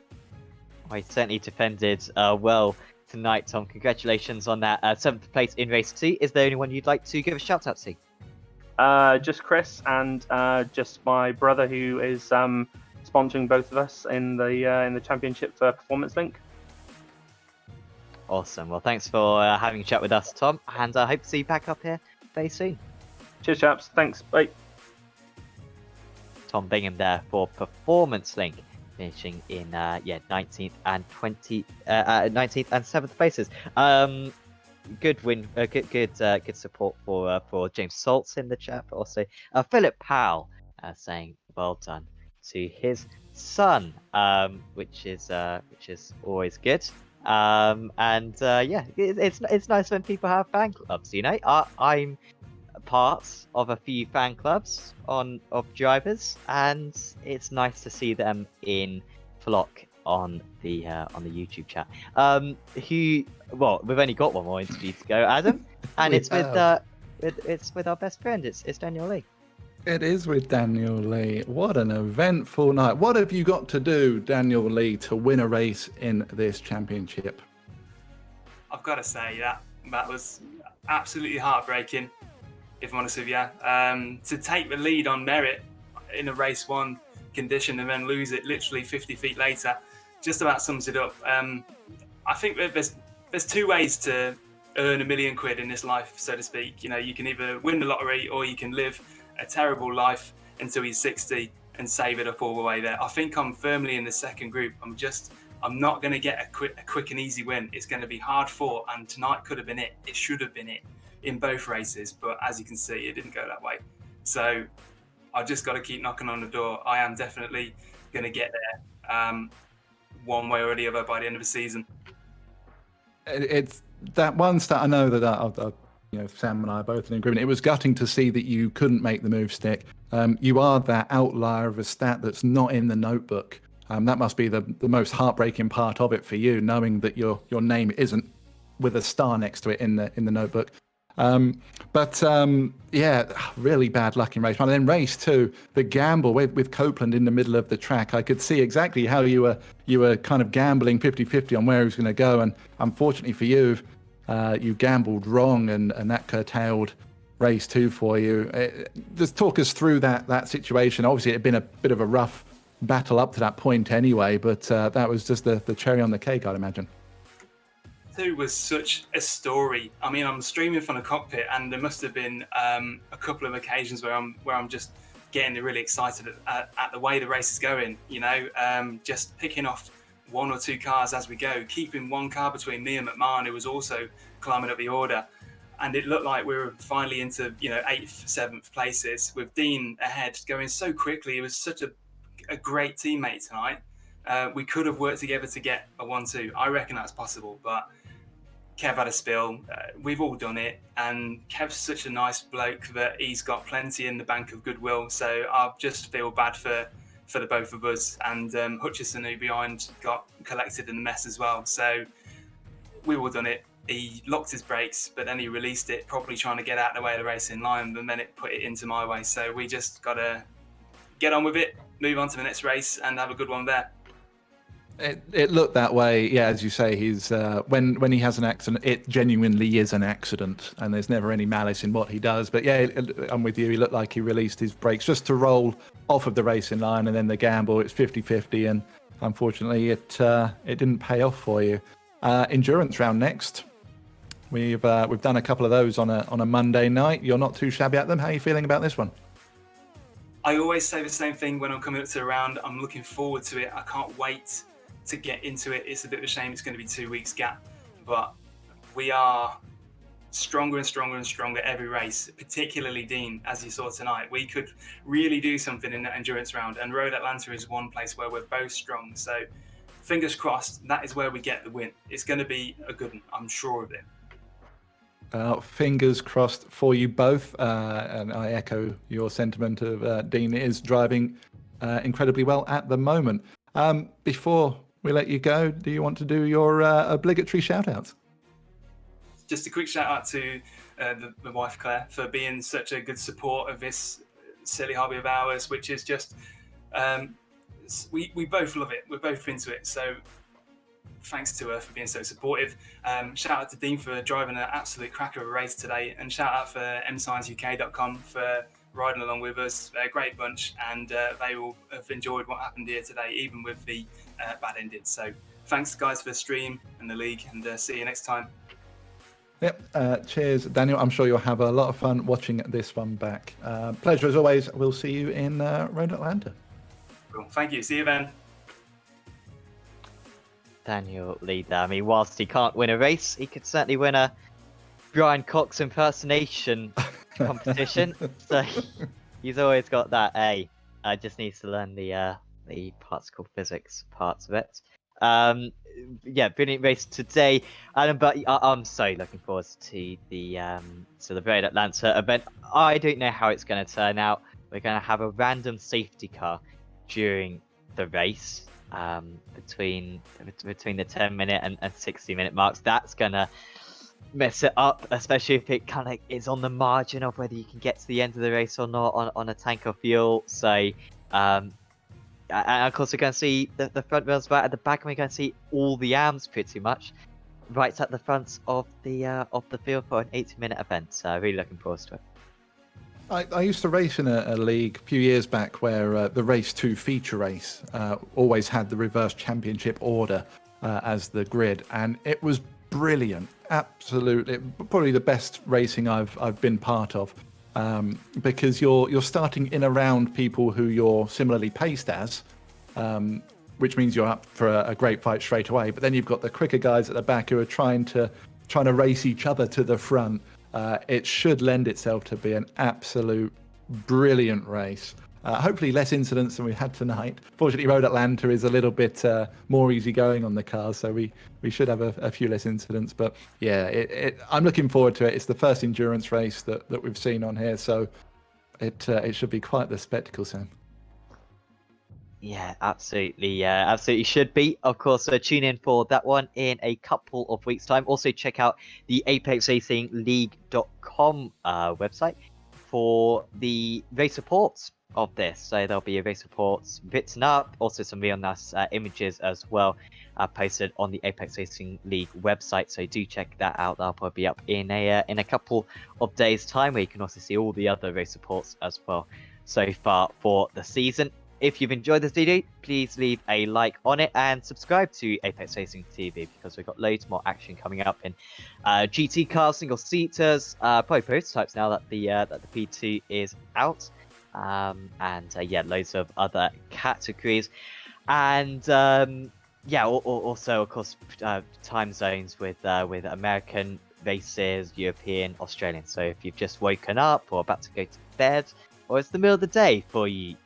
I certainly defended well tonight, Tom. Congratulations on that 7th place in race 2. Is there anyone you'd like to give a shout out to? Just Chris and just my brother, who is sponsoring both of us in the championship for Performance Link. Awesome. Well, thanks for having a chat with us, Tom, and I hope to see you back up here very soon. Cheers, chaps. Thanks. Bye. Tom Bingham there for Performance Link, finishing in 19th and 19th and 7th places. Good win. Good support for James Saltz in the chat, but also Philip Powell saying well done to his son, which is always good. It's nice when people have fan clubs. I'm part of a few fan clubs of drivers, and it's nice to see them in flock on the YouTube chat. We've only got one more interview to go, Adam, and it's with our best friend. It's Daniel Lee. It is with Daniel Lee. What an eventful night. What have you got to do, Daniel Lee, to win a race in this championship? I've got to say that was absolutely heartbreaking, if I'm honest with you. To take the lead on merit in a race 1 condition and then lose it literally 50 feet later just about sums it up. I think that there's 2 ways to earn £1 million in this life, so to speak. You can either win the lottery or you can live a terrible life until he's 60 and save it up all the way there. I think I'm firmly in the second group. I'm not going to get a quick and easy win. It's going to be hard fought, and tonight could have been it. It should have been it in both races, but as you can see, it didn't go that way. So I've just got to keep knocking on the door. I am definitely going to get there one way or the other by the end of the season. It's that one stat I know that Sam and I are both in agreement. It was gutting to see that you couldn't make the move stick. You are that outlier of a stat that's not in the notebook. That must be the most heartbreaking part of it for you, knowing that your name isn't with a star next to it in the notebook. Really bad luck in race 1. And then race 2, the gamble with Copeland in the middle of the track. I could see exactly how you were kind of gambling 50-50 on where he was going to go, and unfortunately for you, you gambled wrong, and that curtailed race 2 for you. Just talk us through that situation. Obviously, it had been a bit of a rough battle up to that point anyway, but that was just the cherry on the cake, I'd imagine. It was such a story. I mean, I'm streaming from the cockpit, and there must have been a couple of occasions where I'm just getting really excited at the way the race is going. Just picking off 1 or 2 cars as we go, keeping 1 car between me and McMahon, who was also climbing up the order. and it looked like we were finally into 8th, 7th places with Dean ahead, going so quickly. He was such a great teammate tonight. We could have worked together to get a 1-2. I reckon that's possible, but Kev had a spill. We've all done it, and Kev's such a nice bloke that he's got plenty in the bank of goodwill. So I just feel bad for the both of us. And Hutchison, who behind, got collected in the mess as well. So we've all done it. He locked his brakes, but then he released it, probably trying to get out of the way of the racing line, and then it put it into my way. So we just got to get on with it, move on to the next race, and have a good one there. It looked that way, yeah. As you say, he's when he has an accident, it genuinely is an accident, and there's never any malice in what he does. But yeah, I'm with you. He looked like he released his brakes just to roll off of the racing line, and then the gamble. It's 50-50, and unfortunately, it didn't pay off for you. Endurance round next. We've done a couple of those on a Monday night. You're not too shabby at them. How are you feeling about this one? I always say the same thing when I'm coming up to a round. I'm looking forward to it. I can't wait to get into it. It's a bit of a shame it's going to be 2 weeks gap, but we are stronger and stronger and stronger every race, particularly Dean, as you saw tonight. We could really do something in that endurance round, and Road Atlanta is one place where we're both strong. So fingers crossed, that is where we get the win. It's going to be a good one, I'm sure of it. Fingers crossed for you both, and I echo your sentiment of Dean is driving incredibly well at the moment. Before we let you go, do you want to do your obligatory shout-outs? Just a quick shout-out to the wife, Claire, for being such a good support of this silly hobby of ours, which is just, we both love it. We're both into it. So thanks to her for being so supportive. Shout out to Dean for driving an absolute cracker of a race today, and shout out for mscienceuk.com for riding along with us. They're a great bunch, and they will have enjoyed what happened here today, even with the bad ending. So thanks, guys, for the stream and the league, and see you next time. Yep. Cheers, Daniel. I'm sure you'll have a lot of fun watching this one back. Pleasure as always. We'll see you in Road Atlanta. Cool. Thank you. See you then. Daniel Lee there. I mean, whilst he can't win a race, he could certainly win a Brian Cox impersonation competition. So he's always got that. Just needs to learn the particle physics parts of it. Yeah, brilliant race today, Adam. But I'm so looking forward to the Road Atlanta event. I don't know how it's going to turn out. We're going to have a random safety car during the race. Between the 10-minute and 60-minute marks. That's gonna mess it up, especially if it kind of is on the margin of whether you can get to the end of the race or not on a tank of fuel. So and of course we're going to see the front wheels right at the back, and we're going to see all the arms pretty much right at the front of the field for an 80-minute event. So really looking forward to it. I used to race in a league a few years back where the race 2 feature race always had the reverse championship order as the grid, and it was brilliant. Absolutely, probably the best racing I've been part of, because you're starting in around people who you're similarly paced as, which means you're up for a great fight straight away. But then you've got the quicker guys at the back who are trying to race each other to the front. It should lend itself to be an absolute brilliant race. Hopefully less incidents than we had tonight. Fortunately, Road Atlanta is a little bit more easygoing on the cars, so we should have a few less incidents. But yeah, I'm looking forward to it. It's the first endurance race that we've seen on here, so it should be quite the spectacle, Sam. Yeah, absolutely. Absolutely should be. Of course, tune in for that one in a couple of weeks' time. Also, check out the ApexRacingLeague.com website for the race reports of this. So there'll be a race reports written up, also some real nice images as well posted on the Apex Racing League website. So do check that out. That'll probably be up in a couple of days' time, where you can also see all the other race reports as well so far for the season. If you've enjoyed this video, please leave a like on it and subscribe to Apex Racing TV, because we've got loads more action coming up in GT cars, single seaters, probably prototypes now that the P2 is out, and yeah, loads of other categories, and yeah, also of course time zones with American races, European, Australian. So if you've just woken up or about to go to bed, or it's the middle of the day for you,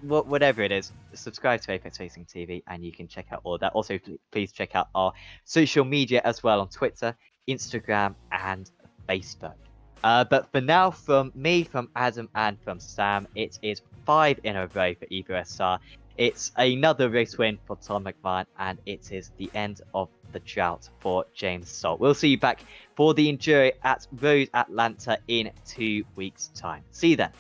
whatever it is, subscribe to Apex Racing TV and you can check out all of that. Also, please check out our social media as well on Twitter, Instagram, and Facebook. But for now, from me, from Adam, and from Sam, it is 5 in a row for Evo SR. It's another race win for Tom McMahon, and it is the end of the drought for James Salt. We'll see you back for the Enduro at Road Atlanta in 2 weeks' time. See you then.